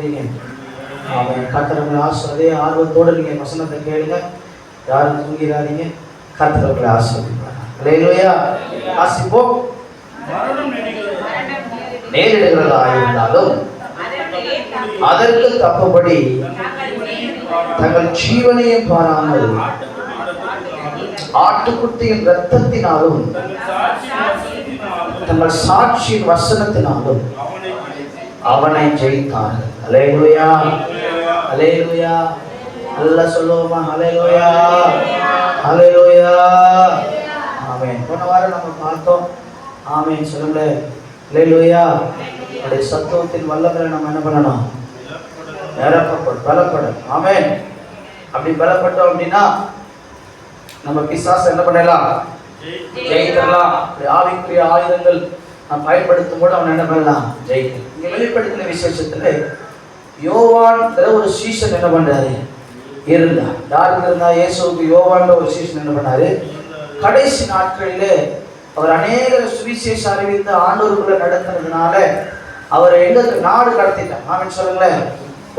இருக்கிறீங்க. அவன் கர்த்தர்களை அதே ஆர்வத்தோடு நீங்க வசனத்தை கேளுங்க. யாரும் தூங்கிறாதீங்க. கர்த்தர்களை ஆசீர்வதிப்பார். அல்லேலூயா. ஆசிப்போம். நேரிடுகிறதா இருந்தாலும் அதற்கு தப்புபடி தங்கள் ஜீவனையும் பாராமல் ஆட்டுக்குட்டியின் இரத்தத்தினாலும் தங்கள் சாட்சியின் வசனத்தினாலும் அவனை ஜெயித்தார்கள். அல்லேலூயா, அல்லேலூயா. நல்லா சொல்லுவோமா? அல்லேலூயா, அல்லேலூயா. ஆமென். போன வாரம் நம்ம பார்த்தோம். ஆமென் சொல்லுங்க. அல்லேலூயா. அவருடைய சத்துவத்தின் வல்லமையில நம்ம என்ன பண்ணணும்? நிரப்பப்படும், பலப்படும். ஆமென். அப்படி பலப்பட்டோம் அப்படின்னா நம்ம பிசாசை என்ன பண்ணலாம்? ஜெயிக்கலாம். ஆவிக்குரிய ஆயுதங்கள் நாம் பயன்படுத்தும் போது அவன் என்ன பண்ணலாம்? ஜெயிக்கலாம். இங்க வெளிப்படுத்தின விசேஷத்துல யோவான் ஒரு சீசன் என்ன பண்றாரு? இருந்தார். யாருக்கு இருந்தா? இயேசுவுக்கு யோவான் ஒரு சீசன் என்ன பண்ணாரு? கடைசி நாட்களிலே அவர் அநேக சுவிசேஷ அறிவித்து ஆண்டவருக்குள்ள நடத்துறதுனால அவரை எங்க நாடு கடத்திட்டார். ஆமென் சொல்லுங்களேன்.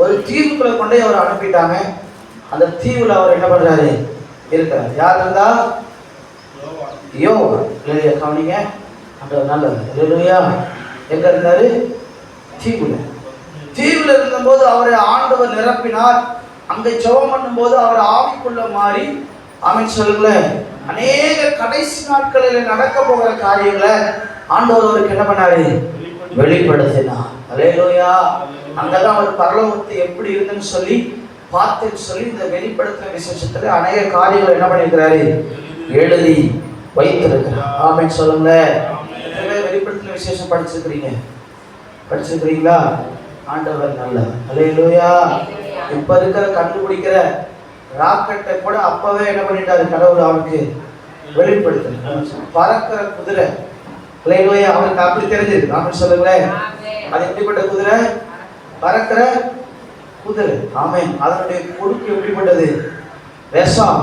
ஒரு தீவுக்குள்ள கொண்டே அவர் அனுப்பிட்டாங்க. அந்த தீவுல அவர் என்ன பண்றாரு? இருக்கிறார். யார் இருந்தா? யோவான். கவனிங்க. அந்த நல்லது. அல்லேலூயா. எங்க இருந்தாரு? தீவுல. தீவுல இருந்தபோது அவரை ஆண்டவர் நிரப்பினார். அங்க ஜெபம் பண்ணும்போது அவர் ஆவிக்குள்ள மாறி, ஆமென் சொல்லுங்களேன், அநேக கடைசி நாட்களில் நடக்க போகிற காரியங்களை ஆண்டவர் அவருக்கு என்ன பண்ணாரு? வெளிப்படுத்தினார். அல்லேலூயா. அங்கதான் அவர் பரலோகத்தை எப்படி இருக்குன்னு சொல்லி பார்த்துன்னு சொல்லி இந்த வெளிப்படுத்தின விசேஷத்துல அநேக காரியங்களை என்ன பண்ணியிருக்கிறாரு? எழுதி வைத்திருக்கிறார். ஆமென் சொல்லுங்களேன். வெளிப்படுத்தின விசேஷம் படிச்சிருக்கிறீங்க? படிச்சிருக்கிறீங்களா? ஆண்டவர் நல்லவர். அல்லேலூயா. இப்ப இருக்கிற கண்டுபிடிக்கிற ராக்கெட்டை கூட அப்பவே என்ன பண்ணிட்டாரு? கடவுள் அவருக்கு வெளிப்படுத்தினார். பறக்கிற குதிரை. அல்லேலூயா. அவருக்கு அப்படி தெரிஞ்சிருக்கு. ஆமென் சொல்லுங்களேன். அது எப்படிப்பட்ட குதிரை? பறக்கிற குதிரை. ஆமென். அதனுடைய கொடுக்கு எப்படிப்பட்டது? விஷம்.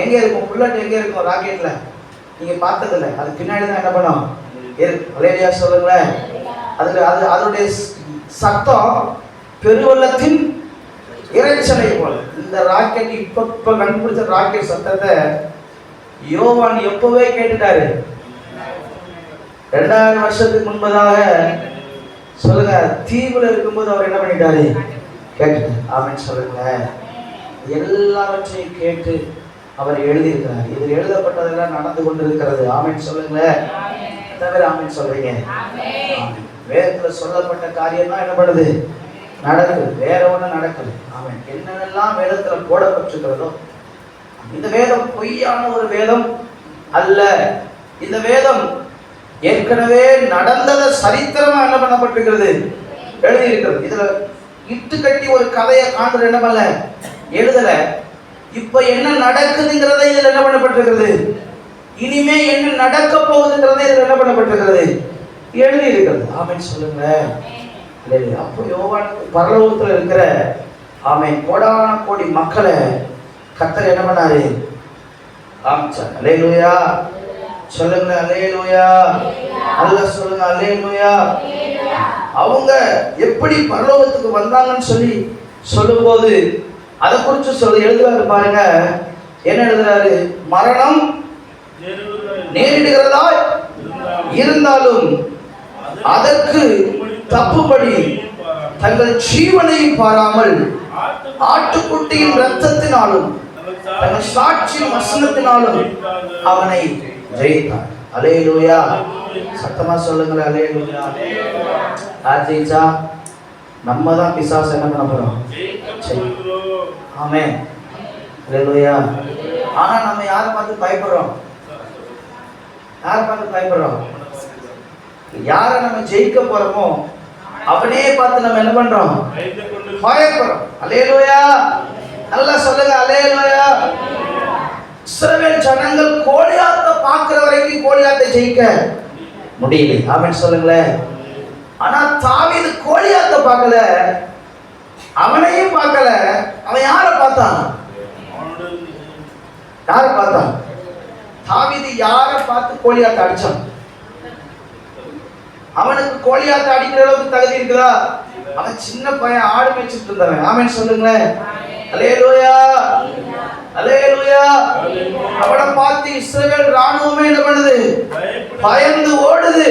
எங்க இருக்கும்? புல்லட் எங்க இருக்கும்? ராக்கெட்ல. நீங்க பார்த்ததில்லை. அது பின்னாடி தான் என்ன பண்ணும்? அல்லேலூயா சொல்லுங்களேன். அதனுடைய சத்தம் பெருவெள்ளத்தின் இறைச்சலை போல. இந்த ராக்கெட் இப்ப கண்டுபிடிச்ச ராக்கெட் சத்தத்தை யோவான் எப்பவே கேட்டுட்டாரு. 2000 வருஷத்துக்கு முன்பதாக சொல்லுங்க. தீவுல இருக்கும்போது அவர் என்ன பண்ணிட்டாரு? கேட்டுட்டார். ஆமென் சொல்லுங்க. எல்லாவற்றையும் கேட்டு அவர் எழுதியிருக்கிறார். இதில் எழுதப்பட்டதெல்லாம் நடந்து கொண்டிருக்கிறது. ஆமென் சொல்லுங்க. தவிர ஆமென் சொல்றீங்க. வேதத்துல சொல்லப்பட்ட காரியம் தான் என்ன பண்ணுது? நடக்குது. வேற ஒண்ணு நடக்குது. ஆமென். என்னென்னலாம் வேதத்துல போடப்பட்டிருக்கிறதோ, இந்த வேதம் பொய்யான ஒரு வேதம் அல்ல. இந்த வேதம் ஏற்கனவே நடந்தத சரித்திரமா என்ன பண்ணப்பட்டிருக்கிறது? எழுதியிருக்கிறது. இதுல இட்டு கட்டி ஒரு கதையை காண்ற என்ன பண்ணல? எழுதல. இப்ப என்ன நடக்குதுங்கிறத இதுல என்ன பண்ணப்பட்டிருக்கிறது? இனிமே என்ன நடக்க போகுதுங்கிறத இதுல என்ன பண்ணப்பட்டிருக்கிறது? எழுதி இருக்கிறது. ஆமென் சொல்லுங்க. அப்போ யோவானுக்கு பரலோகத்துல இருக்கிற ஆமென் கோடான கோடி மக்களை கர்த்தர் என்ன பண்ணாரு? காமிச்சார். அல்லேலூயா சொல்லுங்க. அல்லேலூயா. அல்ல சொல்லுங்க. அல்லேலூயா. அவங்க எப்படி பரலோகத்துக்கு வந்தாங்கன்னு சொல்லி சொல்லும்போது அதை குறித்து எழுதுறாரு பாருங்க. என்ன எழுதுறாரு? மரணம் நேரிடுகிறதா இருந்தாலும் அதற்கு தப்புபடி தங்கள் ஜீவனையும் பாராமல் ஆட்டுக்குட்டியின் இரத்தத்தினாலும் தங்கள் சாட்சியின் வசனத்தினாலும் அவனை ஜெயித்தார். அல்லேலூயா. சத்தமா சொல்லுங்களேன். அல்லேலூயா. யார் ஜெயிச்சா? நம்ம தான் பிசாசு என்ன பண்ண போறோம்? ஆமென். அல்லேலூயா. ஆனா நம்ம யாரை பார்த்து பயப்படுறோம்? யாரை பார்த்து பயப்படுறோம்? யாரை நம்ம ஜெயிக்க போறோமோ அவனே பார்த்து நம்ம என்ன பண்றோம்? பயப்படுறோம். அல்லேலூயா. நல்லா சொல்லுங்க. அல்லேலூயா. இஸ்ரவேல் ஜனங்கள் கோலியாத்தை பார்க்கிற வரைக்கும் கோலியாத்தை ஜெயிக்க முடியல. ஆமென் சொல்லுங்களேன். ஆனா தாவீது கோலியாத்தை பார்க்கல, அவனையும் பார்க்கல. அவன் யாரை பார்த்தான்? யாரை பார்த்தான்? தாவீது யாரை பார்த்து கோலியாத்தை அடிச்சான்? அவனுக்கு கோலியாத்தை அடிக்கிற அளவுக்கு தகுதி இருக்குதா? அவன் சின்ன பையன், ஆடு மேய்ச்சிட்டு இருந்தவன். ஆமென் சொல்லுங்களேன். அல்லேலூயா, அல்லேலூயா. அவனை பார்த்து இஸ்ரவேல் ராணுவமே என்ன பண்ணுது? பயந்து ஓடுது.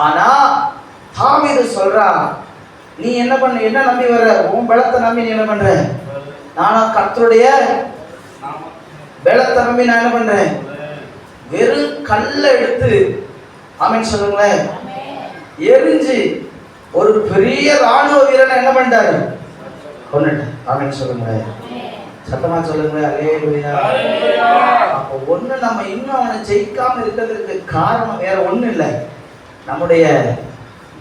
ஆனா தாவீது சொல்றான், நீ என்ன பண்ண, என்ன நம்பி வர? உன் பலத்தை நம்பி நீ என்ன பண்ற? நானா கர்த்தருடைய பலத்தை நம்பி நான் என்ன பண்றேன்? வெறும் கல்ல எடுத்து, ஆமென் சொல்லுங்களேன், எரிஞ்சு ஒரு பெரிய ராணுவ வீரனை என்ன பண்ணிட்டாரு? கொன்னுட்டார். ஆமென் சொல்லுங்களேன். சத்தமா சொல்லுங்களேன். அல்லேலூயா. அப்போ ஒண்ணு, நம்ம இன்னும் அவனை ஜெயிக்காம இருக்கிறதுக்கு காரணம் வேற ஒண்ணு இல்லை, நம்முடைய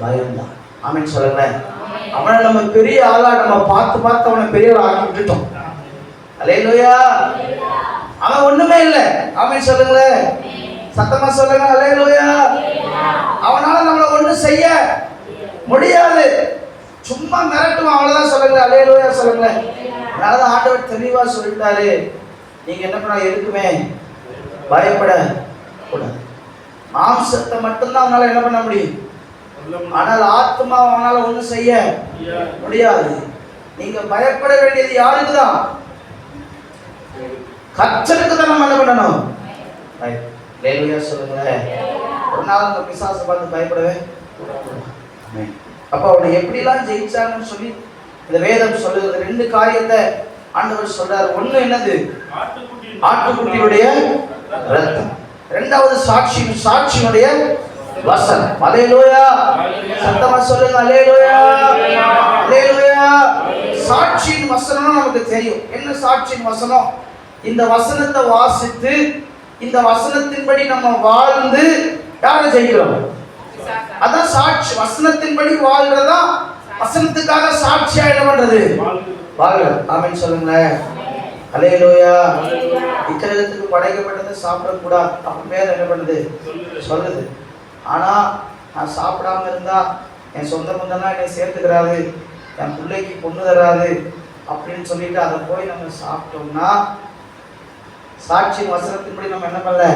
பயம்தான். ஆமென் சொல்லுங்களேன். அவனை நம்ம பெரிய ஆளா நம்ம பார்த்து பார்த்து அவனை பெரிய ஆளா விட்டுட்டோம். அல்லேலூயா. அவன் ஒண்ணுமே இல்லை. ஆமென் சொல்லுங்களேன். சத்தமா சொல்லுங்க. அல்லேலூயா. அவனால நம்மளை ஒண்ணும் செய்ய முடியாது. சும்மா மிரட்டுவான், அவ்வளவுதான். சொல்லுங்க. அல்லேலூயா சொல்லுங்க. அதனால ஆண்டவர் தெளிவா சொல்லிட்டாரு, நீங்க என்ன பண்ண, எதுக்குமே பயப்பட கூடாது. மாம்சத்தை மட்டும்தான் அவனால என்ன பண்ண முடியும், ஆனால் ஆத்மா அவனால ஒண்ணும் செய்ய முடியாது. நீங்க பயப்பட வேண்டியது யாருக்குதான்? கர்த்தருக்கு தான் நம்ம என்ன பண்ணணும்? அல்லேலூயா சொல்லுங்களேன். ஒரு நாள் அந்த பிசாசை பார்த்து பயப்படவே. அப்ப அவனை எப்படிலாம் ஜெயிச்சாங்கன்னு சொல்லி இந்த வேதம் சொல்லுகிறது. ரெண்டு காரியத்தை ஆண்டவர் சொல்றாரு. ஒண்ணு என்னது? ஆட்டுக்குட்டியுடைய ரத்தம். இரண்டாவது சாட்சியினுடைய வசனம். அல்லேலூயா. சத்தமா சொல்லுங்க. அல்லேலூயா, அல்லேலூயா. சாட்சியின் வசனம் நமக்கு தெரியும். என்ன சாட்சியின் வசனம்? இந்த வசனத்தை வாசித்து இந்த வசனத்தின்படி நம்ம வாழ்ந்து யாரை ஜெயிக்கிறோம்? அதான் சாட்சி. வசனத்தின்படி வாழ்றதா வசனத்துக்காக சாட்சியா என்ன பண்றது? வாழ்றது. ஆமென் சொல்லுங்களேன். அல்லேலூயா. இக்கிரகத்துக்கு படைக்கப்பட்டதை சாப்பிடக்கூடாது அப்படின்னு பேர் என்ன பண்ணுது? சொல்லுது. ஆனா நான் சாப்பிடாம இருந்தா என் சொந்த பந்தம்லாம் என்னை சேர்த்துக்கிறாரு, என் பிள்ளைக்கு பொண்ணு தராது அப்படின்னு சொல்லிட்டு அதை போய் நம்ம சாப்பிட்டோம்னா சாட்சியின் வசனத்தின்படி நம்ம என்ன பண்ணல?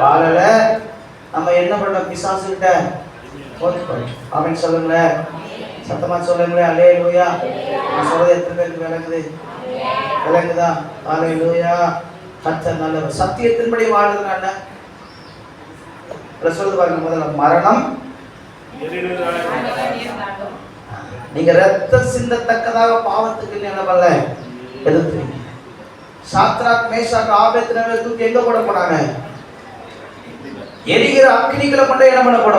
வாழல. நம்ம என்ன பண்ண? பிசாசுகிட்ட போய். ஆமென் சொல்லுங்களேன். சத்தமா சொல்லுங்களேன். அல்லேலூயா. நான் சொல்றது எத்தனை பேருக்கு விளங்குது? விளங்குதா? அல்லேலூயா. கர்த்தர் நல்லவர். சத்தியத்தின்படி வாழ்றதுனா என்ன? சொல்லுது பாருங்க. முதல்ல மரணம். நீங்க ரத்தம் சிந்தத்தக்கதாக பாவத்துக்கு என்ன பண்ணல? எதிர்த்து. சாத்ராக் மேஷாக் ஆபேத்நேகோ தூக்கி எங்க போட போனாங்க? எரிகிற அக்கினிகளை கொண்டு என்ன பண்ண போட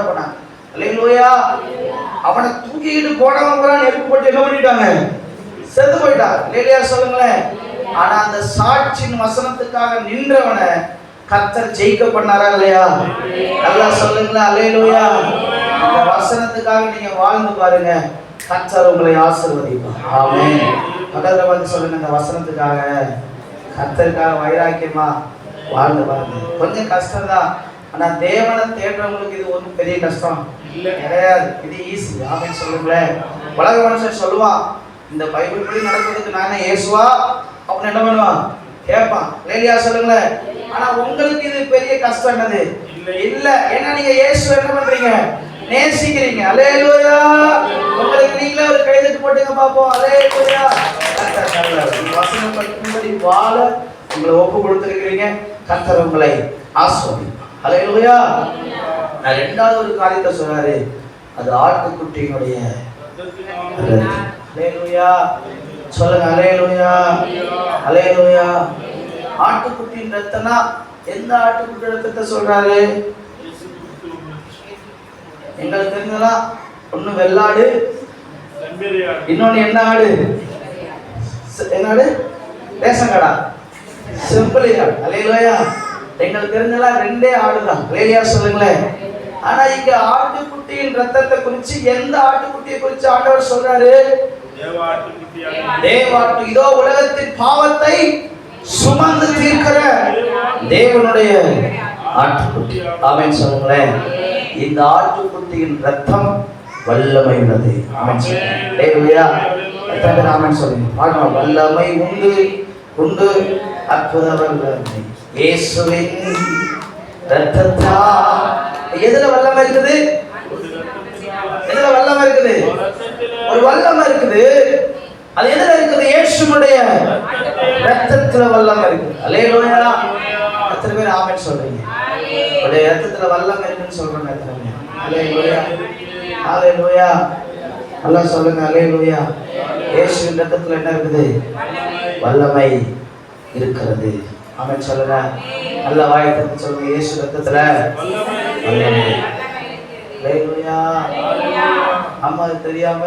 போனாங்க? அல்லேலூயா. அவனை தூக்கிட்டு போனவங்க நெருப்பு போட்டு என்ன பண்ணிட்டாங்க? செத்து போயிட்டார். அல்லேலூயா சொல்லுங்களேன். ஆனா அந்த சாட்சியின் வசனத்துக்காக நின்றவனை கர்த்தர் ஜெயிக்க பண்ணாரா இல்லையா? நல்லா சொல்லுங்களேன். அல்லேலூயா. இந்த வசனத்துக்காக நீங்க வாழ்ந்து பாருங்க, கர்த்தர் உங்களை ஆசீர்வதிப்பார். ஆமென். பக்கத்துல வந்து சொல்லுங்க, இந்த வசனத்துக்காக கர்த்தருக்காக வைராக்கியமா வாழ்ந்து பாருங்க. கொஞ்சம் கஷ்டம் தான், ஆனா தேவனை தேடுறவங்களுக்கு இது ஒன்றும் பெரிய கஷ்டம் கிடையாது. இது ஈஸி. ஆமென் சொல்லுங்களேன். உலக மனுஷன் சொல்லுவான், இந்த பைபிள் படி நடக்கிறதுக்கு நான் என்ன இயேசுவா அப்படின்னு என்ன பண்ணுவான்? கேட்பான். அல்லேலூயா சொல்லுங்களேன். ஆனா உங்களுக்கு இது பெரிய கஷ்டம் என்னது? இல்ல. ஏன்னா நீங்க இயேசு என்ன பண்றீங்க? நேசிக்கிறீங்க. அல்லேலூயா. உங்களுக்கு நீங்களே ஒரு கைதட்டு போட்டுங்க பாப்போம். அல்லேலூயா. வசனம் படிக்கும்படி வாழ உங்களை ஒப்பு கொடுத்திருக்கிறீங்க. கர்த்தர் உங்களை ஆசீர்வதிப்பார். அல்லேலூயா. நான் இரண்டாவது ஒரு காரியத்தை சொன்னாரு, அது ஆட்டுக்குட்டியினுடைய ரத்தம். அல்லேலூயா சொல்லுங்க. அல்லேலூயா, அல்லேலூயா. ஆட்டுக்குட்டியின் ரத்தம்னா எந்த ஆட்டுக்குட்டி ரத்தத்தை சொல்றாரு? எங்களுக்கு தெரிஞ்சதா ஒண்ணு வெள்ளாடு, இன்னொன்னு என்ன ஆடு? என்ன ஆடு? ரேஷன் கடா, செம்பிளி ஆடு. அல்லேலூயா. எங்களுக்கு தெரிஞ்சதெல்லாம் ரெண்டே ஆடுதான். அல்லேலூயா சொல்லுங்களேன். ஆனா இங்க ஆட்டுக்குட்டியின் ரத்தத்தை குறிச்சு எந்த ஆட்டுக்குட்டியை குறிச்சு ஆண்டவர் சொல்றாரு? தேவாட்டு. இதோ உலகத்தின் பாவத்தை சுமந்து தீர்க்கிற தேவனுடைய ஆட்டுக்குட்டி. ஆமென் சொல்லுங்களேன். இந்த ஆட்டுக்குட்டியின் ரத்தம் வல்லமை உள்ளது. ஆமென் சொல்லுங்க. அல்லேலூயா. ஆமென் சொல்லுங்க. பாருங்க. வல்லமை உண்டு உண்டு அற்புத வல்லமை இயேசுவின் ரத்தத்தால். எதுல வல்லமை இருக்குது? எதுல ரத்தத்துல வல்லமை இருக்குது. ஒரு வல்லமை இருக்குது. அது எதுல இருக்குது? இயேசுவுடைய ரத்தத்துல வல்லமை இருக்குது. அல்லேலூயா. எத்தனை பேர் ஆமென் சொல்றீங்க? அவருடைய ரத்தத்துல வல்லமை இருக்குன்னு சொல்றேன். எத்தனை பேர்? அல்லேலூயா. அல்லேலூயா. நல்லா சொல்லுங்க. அல்லேலூயா. இயேசுவின் ரத்தத்துல என்ன இருக்குது? வல்லமை இருக்கிறது. ஆமென் சொல்லுங்க. நல்ல வாயத்திற்கு சொல்லுங்க. இயேசு ரத்தத்துல வல்லமை. அல்லேலூயா. அம்மா தெரியாம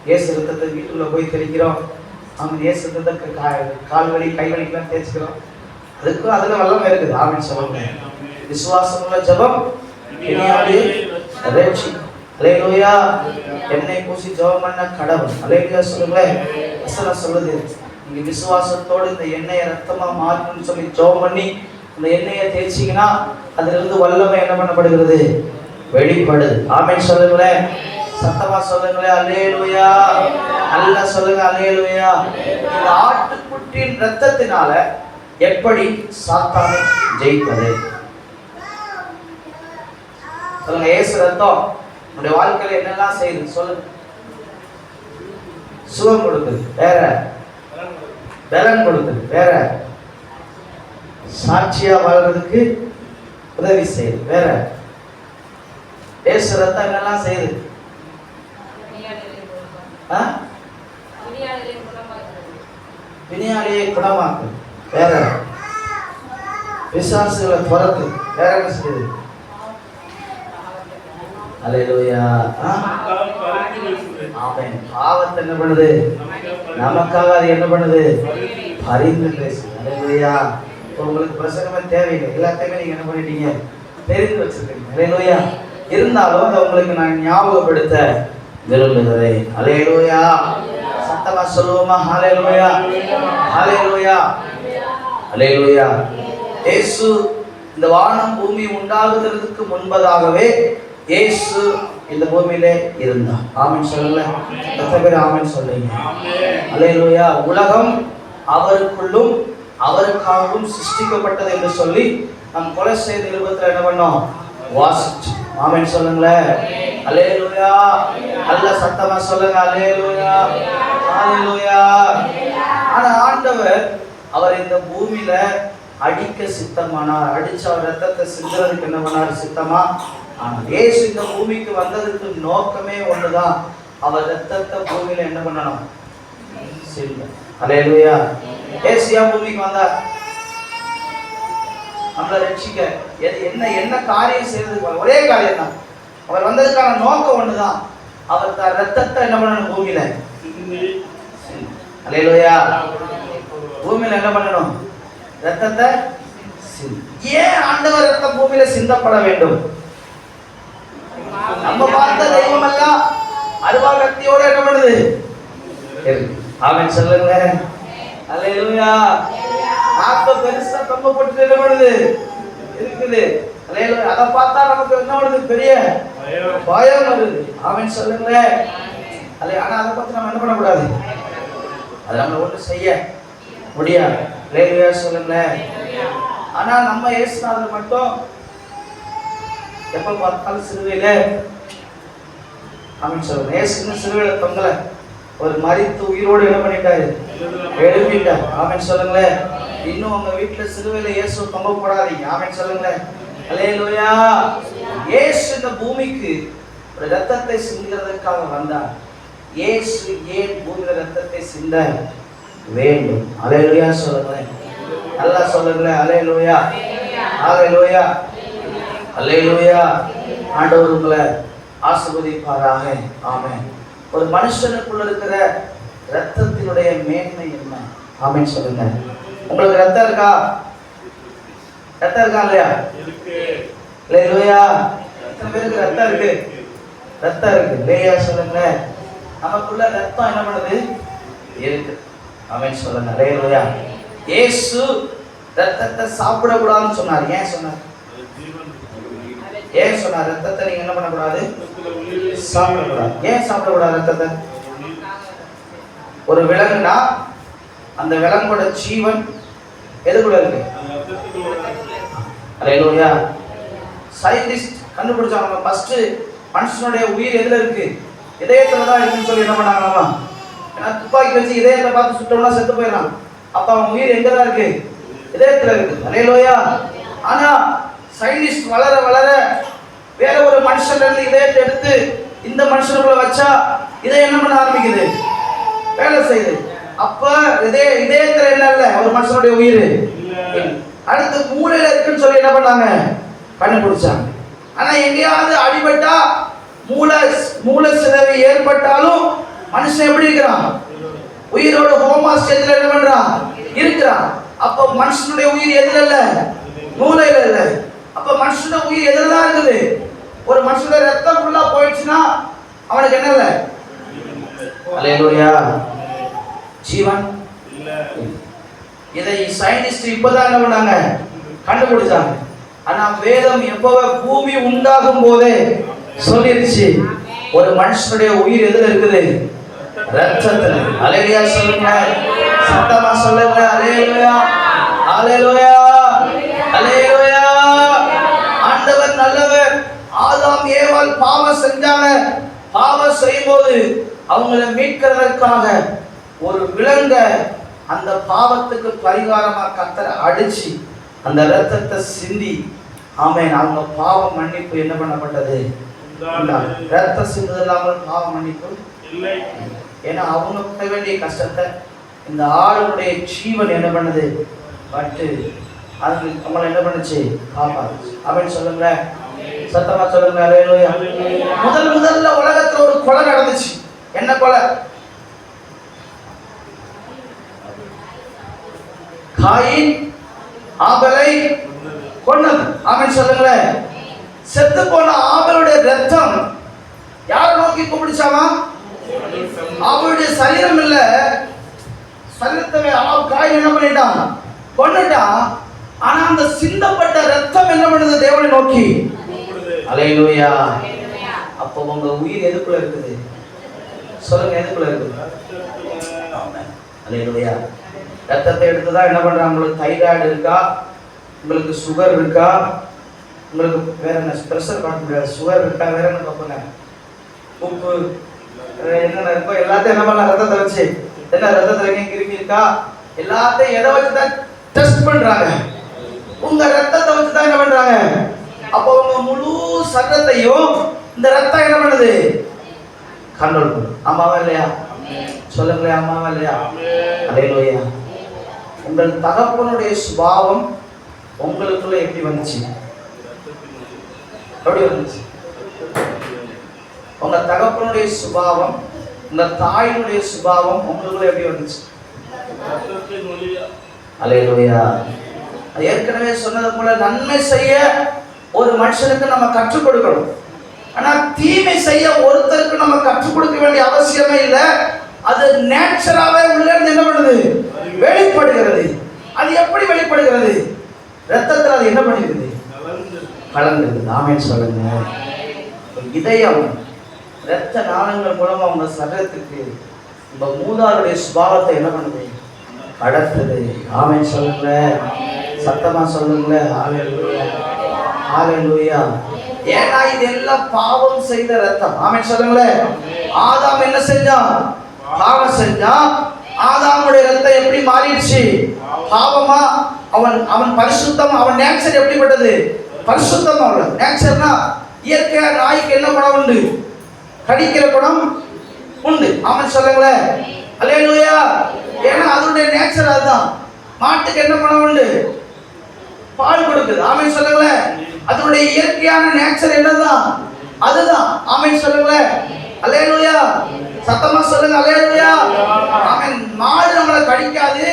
இயேசு ரத்தத்தை வீட்டுக்குள்ள போய் தெளிக்கிறோம். ஆமாம், இயேசு ரத்தத்தை கால் வலி கை வலிக்கெல்லாம் தேய்ச்சிக்கிறோம். அதுக்கும் அதுல வல்லமை இருக்குது. ஆமென் சொல்லுங்க. விசுவாசம் உள்ள ஜெபம் இனியாலே ரட்சி. அல்லேலூயா. எண்ணெய் பூசி ஜெபம் பண்ண கடவுள். அல்லேலூயா சொல்லுங்களேன். வசனம் சொல்லுது, நீங்க விசுவாசத்தோடு இந்த எண்ணெயை ரத்தமா மாற்றணும்னு சொல்லி ஜெபம் பண்ணி இந்த எண்ணெயை தேய்ச்சிங்கன்னா அதுல இருந்து வல்லமை என்ன பண்ணப்படுகிறது? வெளிப்படுது. ஆமென் சொல்லுங்களேன். சத்தமா சொல்லுங்களேன். அல்லேலூயா. நல்லா சொல்லுங்க. அல்லேலூயா. இந்த ஆட்டுக்குட்டியின் ரத்தத்தினால எப்படி சாத்தானை ஜெயிப்பது? சொல்லுங்க. இயேசு ரத்தம் உங்களுடைய வாழ்க்கையில என்னெல்லாம் செய்யுது சொல்லுங்க. சுகம் கொடுக்குது, வேற பலன் கொடுக்குது, வேற சாட்சியா வாழ்றதுக்கு உதவி செய்யுது, வேற இயேசு ரத்தம் என்னெல்லாம் செய்யுது? பிணியாளியை குணமாக்கு, வேற பிசாசுகளை துரத்து, வேற என்ன செய்யுது? அல்லேலூயா. ஆமென். பாவத்தை என்ன பண்ணுது? நமக்காக அது என்ன பண்ணுது? பரிந்து பேசுது. அல்லேலூயா. உங்களுக்கு பிரசங்கமே தேவையில்லை. எல்லாத்தையுமே நீங்க என்ன பண்ணிட்டீங்க? தெரிந்து வச்சிருக்கீங்க. அல்லேலூயா. இருந்தாலும் அதை உங்களுக்கு நான் ஞாபகப்படுத்த விரும்புகிறேன். அல்லேலூயா. சத்தமா சொல்லுவோமா? அல்லேலூயா. அல்லேலூயா. அல்லேலூயா. இயேசு இந்த வானம் பூமி உண்டாகுவதற்கு முன்பதாகவே இயேசு இந்த பூமியிலே இருந்தார். ஆமென் சொல்லுங்க. எத்தனை பேர் ஆமென் சொல்றீங்க? அல்லேலூயா. உலகம் அவருக்குள்ளும் அவருக்காகவும் சிருஷ்டிக்கப்பட்டது என்று சொல்லி நம் கொலோசியர் நிருபத்தில் என்ன பண்ணோம்? வாசிச்சோம். ஆமென் சொல்லுங்களேன். அல்லேலூயா. நல்ல சத்தமா சொல்லுங்க. அல்லேலூயா. அல்லேலூயா. ஆனா ஆண்டவர் அவர் இந்த பூமியில அடிக்க சித்தமானார். அடிச்சு அவர் ரத்தத்தை சிந்துறதுக்கு என்ன பண்ணார்? சித்தமா. ஆனால் இயேசு இந்த பூமிக்கு வந்ததுக்கு நோக்கமே ஒண்ணுதான். அவர் ரத்தத்தை பூமியில என்ன பண்ணணும்? சிந்த. அல்லேலூயா. இயேசு ஏன் பூமிக்கு வந்தார்? நம்மளை ரட்சிக்க. என்ன என்ன காரியம் செய்யறதுக்கு? ஒரே காரியம் தான். அவர் வந்ததுக்கான நோக்கம் ஒண்ணுதான். அவர் தான் ரத்தத்தை என்ன பண்ணணும்? பூமியில. அல்லேலூயா. பூமியில என்ன பண்ணணும்? ரத்தத்தை. ஏன் ஆண்டவர் ரத்தம் பூமியில சிந்தப்பட வேண்டும்? நம்ம பார்த்த தெய்வம் எல்லாம் அருவா கத்தியோட என்ன பண்ணுது? ஆமென் சொல்லுங்க. அல்லேலூயா. ஆத்ம பெருசா தொங்க போட்டு என்ன பண்ணுது? இருக்குது. அல்லேலூயா. அதை பார்த்தா நமக்கு என்ன வருது? பெரிய பயம் வருது. ஆமென் சொல்லுங்க. ஆனா அதை பத்தி நம்ம என்ன பண்ணக்கூடாது? அது நம்ம ஒன்றும் செய்ய முடியாது. அல்லேலூயா சொல்லுங்க. ஆனா நம்ம இயேசுநாதர் மட்டும் எப்ப பார்த்தாலும் சிலுவையில ஆமென் சொல்லுங்க. இயேசு சிலுவையில தொங்கல, ஒரு மரித்து உயிரோடு என்ன பண்ணிட்டாரு? எழுப்பிட்டார். ஆமென் சொல்லுங்களேன். இன்னும் உங்க வீட்டுல சிலுவையில இயேசு தொங்க போடாதீங்க. ஆமென் சொல்லுங்களேன். அல்லேலூயா. இயேசு இந்த பூமிக்கு ஒரு ரத்தத்தை சிந்துகிறதுக்காக வந்தார். இயேசு ஏன் பூமியில ரத்தத்தை சிந்த வேண்டும்? அல்லேலூயா சொல்லுங்களேன். நல்லா சொல்லுங்களேன். அல்லேலூயா. அல்லேலூயா. அல்லேலூயா. ஆண்டவர் உங்களை ஆசீர்வதிப்பாராக. ஆமென். ஒரு மனுஷனுக்குள்ள இருக்கிற ரத்தத்தினுடைய மேன்மை என்ன? ஆமென் சொல்லுங்க. உங்களுக்கு ரத்தம் இருக்கா? ரத்தம் இருக்கா இல்லையா? அல்லேலூயா. எத்தனை பேருக்கு ரத்தம் இருக்கு? ரத்தம் இருக்கு. அல்லேலூயா சொல்லுங்க. நமக்குள்ள ரத்தம் என்ன பண்ணுது? இருக்கு. ஆமென் சொல்லுங்க. அல்லேலூயா. இயேசு ரத்தத்தை சாப்பிடக்கூடாதுன்னு சொன்னார். ஏன் சொன்னார்? ஏன் சொன்னார்? ரத்தத்தை நீங்க என்ன பண்ணக்கூடாது? சாப்பிடக்கூடாது. ஏன் சாப்பிடக்கூடாது ரத்தத்தை? ஒரு விலங்குனா அந்த விலங்கோட ஜீவன் எதுக்குள்ள இருக்கு? அல்லேலூயா. சயின்டிஸ்ட் கண்டுபிடிச்சாங்க, ஃபர்ஸ்ட் மனுஷனுடைய உயிர் எதுல இருக்கு? இதயத்துல தான் இருக்குன்னு சொல்லி என்ன பண்ணாங்களாமா? ஏன்னா துப்பாக்கி வச்சு இதயத்தை பார்த்து சுட்டோம்னா செத்து போயிடலாம். அப்ப அவன் உயிர் எங்க தான் இருக்கு? இதயத்துல இருக்கு. அல்லேலூயா. ஆனா சயின்டிஸ்ட் வளர வளர வேற ஒரு மனுஷன்ல இருந்து இதயத்தை எடுத்து இந்த மனுஷனுக்குள்ள வச்சா இதயம் என்ன பண்ண ஆரம்பிக்குது? வேலை செய்யுது. அப்ப இதயத்துல என்ன இல்ல ஒரு மனுஷனுடைய உயிர். அடுத்து மூளையில இருக்குன்னு சொல்லி என்ன பண்ணாங்க? கண்டுபிடிச்சாங்க. ஆனா எங்கேயாவது அடிபட்டா மூளை சிதைவு ஏற்பட்டாலும் மனுஷன் எப்படி இருக்கிறான்? உயிரோட ஹோமா ஸ்டேஜ்ல என்ன பண்றான்? இருக்கிறான். அப்ப மனுஷனுடைய உயிர் எதுல இல்ல? மூளையில இல்ல. அப்ப மனுஷனுடைய உயிர் எதுல தான் இருக்குது? ஒரு மனுஷனுடைய ரத்தம் ஃபுல்லா போயிடுச்சுன்னா அவனுக்கு என்ன இல்ல? அல்லேலூயா. ஜீவன் இல்ல. இதை சயின்டிஸ்ட் இப்பதான் என்ன பண்ணாங்க? கண்டுபிடிச்சாங்க. ஆனா வேதம் எப்பவே பூமி உண்டாகும் போதே சொல்லிருச்சு, ஒரு மனுஷனுடைய உயிர் எதுல இருக்குது? ரத்தத்துல. அல்லேலூயா சொல்லுங்க, சத்தமா சொல்லுங்க. அல்லேலூயா, அல்லேலூயா, அல்லேலூயா. ஆண்டவர் நல்லவர். ஆதாம் ஏவாள் பாவம் செஞ்சாங்க. பாவம் செய்யும்போது அவங்களை மீட்கிறதற்காக ஒரு விலங்க அந்த பாவத்துக்கு பரிகாரமா கர்த்தர் அடிச்சு அந்த ரத்தத்தை சிந்தி, ஆமென், அவங்க பாவ மன்னிப்பு என்ன பண்ணப்பட்டது? ரத்த சிந்துதல் இல்லாமல் பாவ மன்னிப்பு இல்லை. ஏன்னா அவங்க பட வேண்டிய கஷ்டத்தை இந்த ஆளுடைய ஜீவன் என்ன பண்ணுது? பட்டு அது அவங்களை என்ன பண்ணுச்சு? காப்பாத்துச்சு. அப்படின்னு சொல்லுங்க, சத்தமா சொல்லுங்க. அல்லேலூயா. முதல்ல உலகத்துல ஒரு கொலை நடந்துச்சு. என்ன கொலை? காயின் ஆபலை கொன்னது. ஆமென் சொல்லுங்களேன். செத்து போன ஆபலுடைய ரத்தம் யார நோக்கி கூப்பிடுச்சாமா? அவருடைய சரீரம் இல்ல, சரீரத்தை காயின் என்ன பண்ணிட்டான்? கொன்னுட்டான். ஆனா அந்த சிந்தப்பட்ட ரத்தம் என்ன பண்ணுது? தேவனை நோக்கி. அல்லேலூயா. அப்போ உங்க உயிர் எதுக்குள்ள இருக்குது? சொல்லுங்க, எதுக்குள்ள இருக்குது? ஆமென். அல்லேலூயா. ரத்தத்தை எடுத்துதான் என்ன பண்றாங்க? உங்களுக்கு தைராய்டு இருக்கா? உங்களுக்கு சுகர் இருக்கா? உங்களுக்கு வேற என்ன பிரஷர் பார்க்க முடியாது, சுகர் இருக்கா? வேற என்ன பார்ப்பங்க? உப்பு என்னென்ன இருக்கோ எல்லாத்தையும் என்ன பண்ணலாம்? ரத்தத்தை வச்சு. என்ன ரத்தத்துல கிருமி இருக்கா? எல்லாத்தையும் எதை வச்சுதான் டெஸ்ட் பண்றாங்க? உங்க ரத்தத்தை வச்சுதான் என்ன பண்றாங்க? அப்போ உங்க முழு சரீரத்தையும் இந்த ரத்தம் என்ன பண்ணுது? கண்ட்ரோல் பண்ணுது. ஆமாவா இல்லையா? சொல்லுங்களேன், ஆமாவா இல்லையா? அல்லேலூயா. உங்கள் தகப்பனுடைய சுபாவம் உங்களுக்குள்ள எப்படி வந்துச்சு? எப்படி வந்துச்சு? உங்க தகப்பனுடைய சுபாவம், உங்க தாயினுடைய சுபாவம் உங்களுக்குள்ள எப்படி வந்துச்சு? அல்லேலூயா. ஏற்கனவே சொன்னது போல நன்மை செய்ய ஒரு மனுஷனுக்கு நம்ம கற்றுக் கொடுக்கணும். ஆனா தீமை செய்ய ஒருத்தருக்கு நம்ம கற்றுக் கொடுக்க வேண்டிய அவசியமே இல்லை. அது நேச்சுரலாவே உள்ள இருந்து என்ன பண்ணுது? வெளிப்படுகிறது. அது எப்படி வெளிப்படுகிறது? ரத்தத்தில் அது என்ன பண்ணிருக்குது? கலந்துருக்குது. ஆமென் சொல்லுங்க. இதயம் ரத்த நாளங்கள் மூலமா உங்க சரீரத்துக்கு உங்க மூதாருடைய சுபாவத்தை என்ன பண்ணுது? கடத்துது. ஆமென் சொல்லுங்க, சத்தமா சொல்லுங்க. ஹல்லேலூயா, ஹல்லேலூயா. ஏன்னா இதெல்லாம் பாவம் செய்த ரத்தம். ஆமென் சொல்லுங்களேன். ஆதாம் என்ன செஞ்சான்? பாவம் செஞ்சான். ஆதாமுடைய ரத்தம் எப்படி மாறிடுச்சு? பாவமா. அவன் பரிசுத்தம். அவன் நேச்சர் எப்படிப்பட்டது? பரிசுத்தம். அவன் நேச்சர்னா இயற்கையா நாய்க்கு என்ன குணம் உண்டு? கடிக்கிற குணம் உண்டு. ஆமென் சொல்லுங்களேன். அல்லேலூயா. ஏன்னா அதனுடைய நேச்சர் அதுதான். மாட்டுக்கு என்ன குணம் உண்டு? பால் கொடுக்குது. ஆமென் சொல்லுங்களேன். அதனுடைய இயற்கையான நேச்சர் என்னதான்? அதுதான். ஆமென் சொல்லுங்களேன். அல்லேலூயா. சத்தமா சொல்லுங்க. அல்லேலூயா. ஆமென். மாடு நம்மளை கடிக்காது,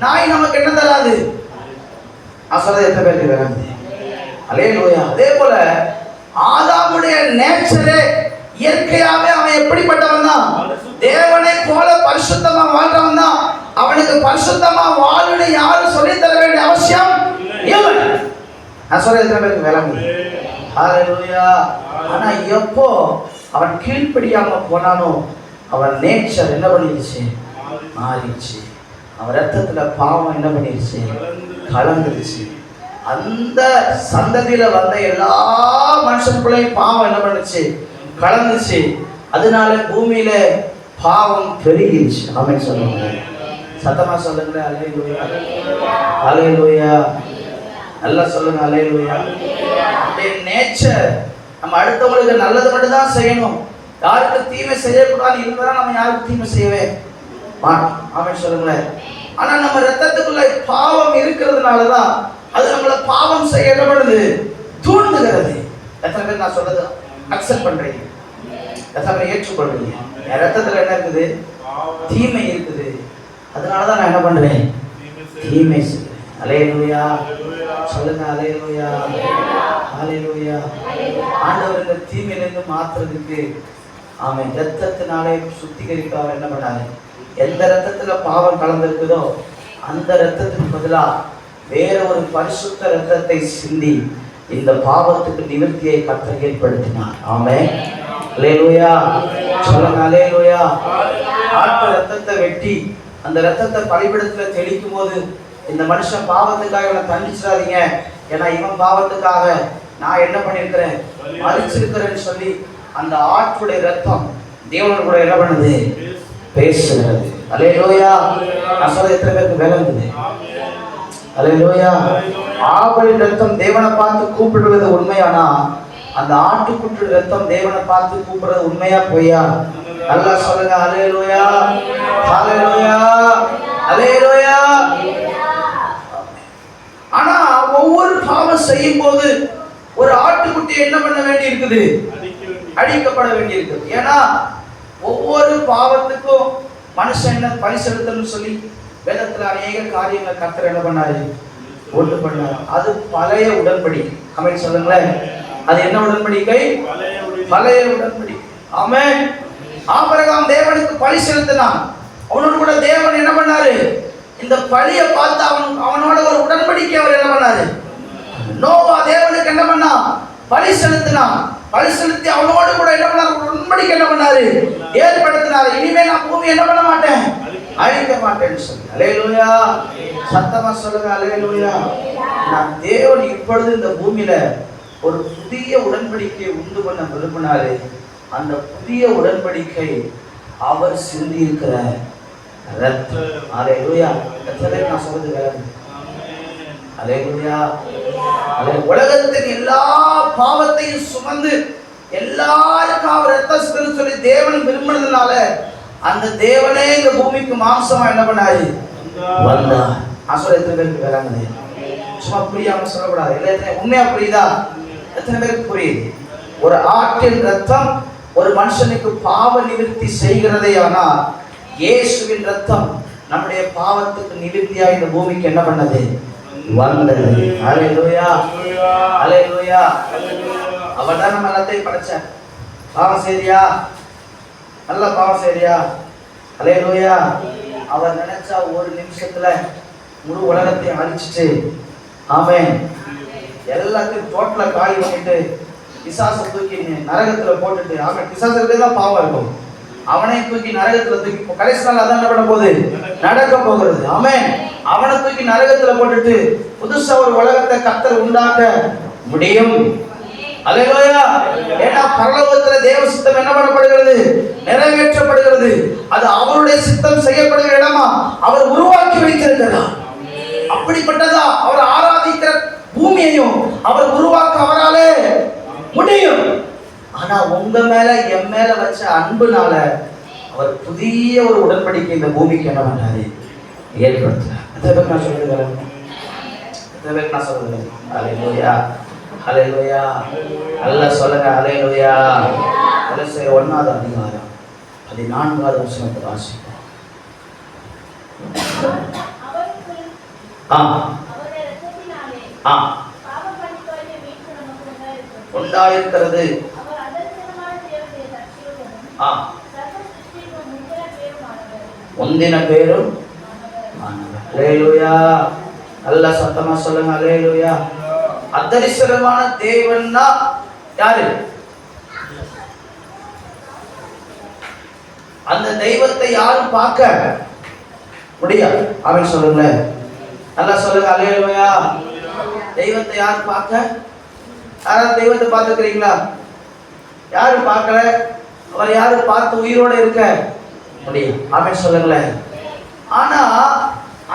நாய் நமக்கு என்ன தராது? அசலை எத்தனை பேருக்கு வராது? அல்லேலூயா. அதே போல ஆதாமுடைய நேச்சரே இயற்கையாவே அவன் எப்படிப்பட்டவன் தான்? தேவனை போல பரிசுத்தமா வாழ்றவன் தான். அவனுக்கு பரிசுத்தமா வாழணும்னு யாரும் சொல்லி தர வேண்டிய அவசியம் இல்லை. நான் சொல்ல எத்தனை பேருக்கு விளங்கு? ஹல்லேலூயா. ஆனா எப்போ அவன் கீழ்ப்படியாம போனானோ அவன் நேச்சர் என்ன பண்ணிடுச்சு? மாறிடுச்சு. அவன் ரத்தத்துல பாவம் என்ன பண்ணிடுச்சு? கலந்துருச்சு. அந்த சந்ததியில வந்த எல்லா மனுஷனுக்குள்ளையும் பாவம் என்ன பண்ணுச்சு? கலந்துச்சு. அதனால பூமியில பாவம் பெருகிடுச்சு. ஆமென் சொல்லுங்க, சத்தமா சொல்லுங்க. அல்லேலூயா, அல்லேலூயா, நல்லா சொல்லுங்க. அல்லேலூயா. நேச்சர் நம்ம அடுத்தவங்களுக்கு நல்லது மட்டும் தான் செய்யணும், யாருக்கு தீமை செய்யக்கூடாது இருந்தா நம்ம யாருக்கு தீமை செய்யவே மாட்டோம். ஆமென் சொல்லுங்களேன். ஆனா நம்ம ரத்தத்துக்குள்ள பாவம் இருக்கிறதுனாலதான் அது நம்மள பாவம் செய்ய தூண்டுகிறது. எத்தனை பேர் நான் சொல்றது அக்செப்ட் பண்றீங்க? எத்தனை பேர் ஏற்றுக்கொள்றீங்க? என் ரத்தத்துல என்ன இருக்குது? தீமை இருக்குது. அதனாலதான் நான் என்ன பண்றேன்? தீமை செய்யறேன். அல்லேலூயா சொல்லுங்க. அல்லேலூயா, அல்லேலூயா. ஆண்டவர் இந்த தீமையிலிருந்து மாத்துறதுக்கு ஆமென் ரத்தத்தினாலே சுத்திகரிக்க அவர் என்ன பண்ணாரு? எந்த ரத்தத்துல பாவம் கலந்திருக்குதோ அந்த ரத்தத்துக்கு பதிலா வேற ஒரு பரிசுத்த ரத்தத்தை சிந்தி இந்த பாவத்துக்கு நிவர்த்தியை கர்த்தர் ஏற்படுத்தினார். ஆமென், அல்லேலூயா சொல்லுங்க. அல்லேலூயா. ஆட்டு ரத்தத்தை வெட்டி அந்த ரத்தத்தை பலிபீடத்துல தெளிக்கும் போது இந்த மனுஷன் பாவத்துக்காக இவனை தண்டிச்சிடாதீங்க, ஏன்னா இவன் பாவத்துக்காக நான் என்ன பண்ணிருக்கிறேன்? மறிச்சிருக்கிறேன்னு சொல்லி அந்த ஆட்டுடைய ரத்தம் தேவனோட கூட என்ன பண்ணுது? பேசுகிறது. அல்லேலூயா. நான் சொல்ல எத்தனை பேருக்கு வேலை இருக்குது? அல்லேலூயா. ஆபேலின் ரத்தம் தேவனை பார்த்து கூப்பிடுவது உண்மையானா அந்த ஆட்டுக்குட்டி ரத்தம் தேவனை பார்த்து கூப்பிடுறது உண்மையா பொய்யா? நல்லா சொல்லுங்க. அல்லேலூயா, அல்லேலூயா, அல்லேலூயா. ஆனா ஒவ்வொரு பாவம் செய்யும் போது ஒரு ஆட்டுக்குட்டி என்ன பண்ண வேண்டி இருக்குது? அழிக்கப்பட வேண்டி இருக்குது. ஏன்னா ஒவ்வொரு பாவத்துக்கும் மனுஷன் என்ன பலி செலுத்தணும்னு சொல்லி வேதத்துல அநேக காரியங்களை கர்த்தர் என்ன பண்ணாரு? ஒன்று பண்ணாரு. அது பழைய உடன்படிக்கை. ஆமென் சொல்லுங்களேன். அது என்ன உடன்படிக்கை? பழைய உடன்படிக்கை. ஆமென். ஆபிரகாம் தேவனுக்கு பலி செலுத்தினான். அவனோட கூட தேவன் என்ன பண்ணாரு? இந்த பலியை பார்த்து அவனோட ஒரு உடன்படிக்கை அவர் என்ன பண்ணாரு? நோவா தேவனுக்கு என்ன பண்ணா? பலி செலுத்தினான். பலி செலுத்தி அவனோடு கூட என்ன பண்ணாரு? உடன்படிக்கை என்ன பண்ணாரு? ஏற்படுத்தினாரு. இனிமே நான் பூமி என்ன பண்ண மாட்டேன்? அழிக்க மாட்டேன்னு சொல்லி. அல்லேலூயா, சத்தமா சொல்லுங்க. அல்லேலூயா. நான் தேவன் இப்பொழுது இந்த பூமியில ஒரு புதிய உடன்படிக்கையை உண்டு பண்ண விரும்பினாரு. அந்த புதிய உடன்படிக்கை அவர் சிந்தி இருக்கிற ரத்தம். அல்லேலூயா. எத்தனை நான் சொல்றது வேற? அல்லேலூயா. உலகத்தின் எல்லா பாவத்தையும் சுமந்து எல்லாருக்கும் அவர் ரத்தம் சிந்தன்னு சொல்லி தேவன் விரும்பினதுனால அந்த தேவனே இந்த பூமிக்கு மாம்சமா என்ன பண்ணாரு? வந்தார். அசோர எத்தனை பேருக்கு வேறாங்க? சும்மா புரியாம சொல்லக்கூடாது. இல்லை, உண்மையா புரியுதா? எத்தனை பேருக்கு புரியுது? ஒரு ஆட்டின் ரத்தம் ஒரு மனுஷனுக்கு பாவ நிவர்த்தி செய்கிறதே. ஆனா இயேசுவின் ரத்தம் நம்முடைய பாவத்துக்கு நிவர்த்தியா இந்த பூமிக்கு என்ன பண்ணது? வந்தது. அல்லேலூயா, அல்லேலூயா. அவர்தான் நம்ம எல்லாத்தையும் படைச்சார். பாவம் சரியா? நல்ல பாவம் சரியா? அல்லேலூயா. அவர் நினைச்சா ஒரு நிமிஷத்துல முழு உலகத்தையும் அழிச்சிட்டு ஆமென் எல்லாத்தையும் டோட்டலா காலி பண்ணிட்டு பிசாசை தூக்கி நரகத்துல போட்டுட்டு ஆமென். பிசாசுக்கு தான் பாவம் இருக்கும். அவனை தூக்கி நரகத்துல தூக்கி கடைசி நாள் அதான் என்ன பண்ண போகுது? நடக்க போகிறது. ஆமென். அவனை தூக்கி நரகத்துல போட்டுட்டு புதுசா ஒரு உலகத்தை கர்த்தர் உண்டாக்க முடியும். அல்லேலூயா. ஏன்னா பரலோகத்துல தேவ சித்தம் என்ன பண்ணப்படுகிறது? நிறைவேற்றப்படுகிறது. அது அவருடைய சித்தம் செய்யப்படுகிற இடமா அவர் உருவாக்கி வைத்திருக்கிறார். அப்படிப்பட்டதா அவர் ஆராதிக்கிற பூமியையும் அவர் உருவாக்க அவராலே முடியும். ஆனா உங்க மேல என் மேல வச்ச அன்புனால அவர் புதிய ஒரு உடன்படிக்கை இந்த பூமிக்கு என்ன பண்ணாரு? ஏற்படுத்தினார். நான் சொல்லுகிறேன். நான் சொல்லுகிறேன். அல்லேலூயா, அல்லேலூயா. நல்லா சொல்லுங்க. அல்லேலூயா. கொலோசியர் 1ஆவது அதிகாரம் 14வது வசனத்தை வாசிப்போம். உண்டாயிருக்கிறது. முந்தின பேரும். அல்லேலூயா. நல்லா சத்தமா சொல்லுங்க. அல்லேலூயா. அதரிசனமான தேவன்னா யாரு? அந்த தெய்வத்தை யாரும் பார்க்க முடியாது. அவன் சொல்லுங்க. நல்லா சொல்லுங்க. அல்லேலூயா. தெய்வத்தை யாரும் பார்க்க? யாராவது தெய்வத்தை பார்த்துக்கிறீங்களா? யாரும் பார்க்கல. அவர் யாரு பார்த்து உயிரோட இருக்க முடியும்? ஆமென் சொல்லுங்களேன். ஆனா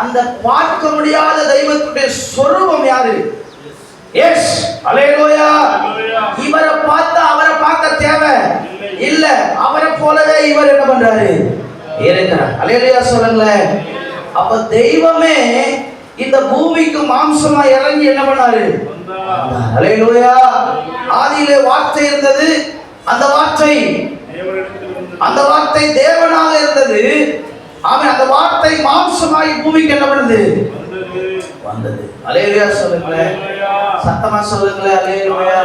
அந்த பார்க்க முடியாத தெய்வத்துடைய சொரூபம் யாரு? எஸ், அல்லேலூயா. இவரை பார்த்தா அவரை பார்க்க தேவை இல்ல, அவரை போலவே இவர் என்ன பண்றாரு? இருக்கிறார். அல்லேலூயா சொல்லுங்களேன். அப்ப தெய்வமே இந்த பூமிக்கு மாம்சமா இறங்கி என்ன பண்ணாரு? அல்லேலூயா. ஆதியிலே வார்த்தை இருந்தது, அந்த வார்த்தை தேவனாக இருந்தது. ஆமென். அந்த வார்த்தை மாம்சமாகி பூமிக்கு என்ன பண்ணுது? வந்தது. அல்லேலூயா சொல்லுங்களேன். சத்தமா சொல்லுங்களேன். அல்லேலூயா,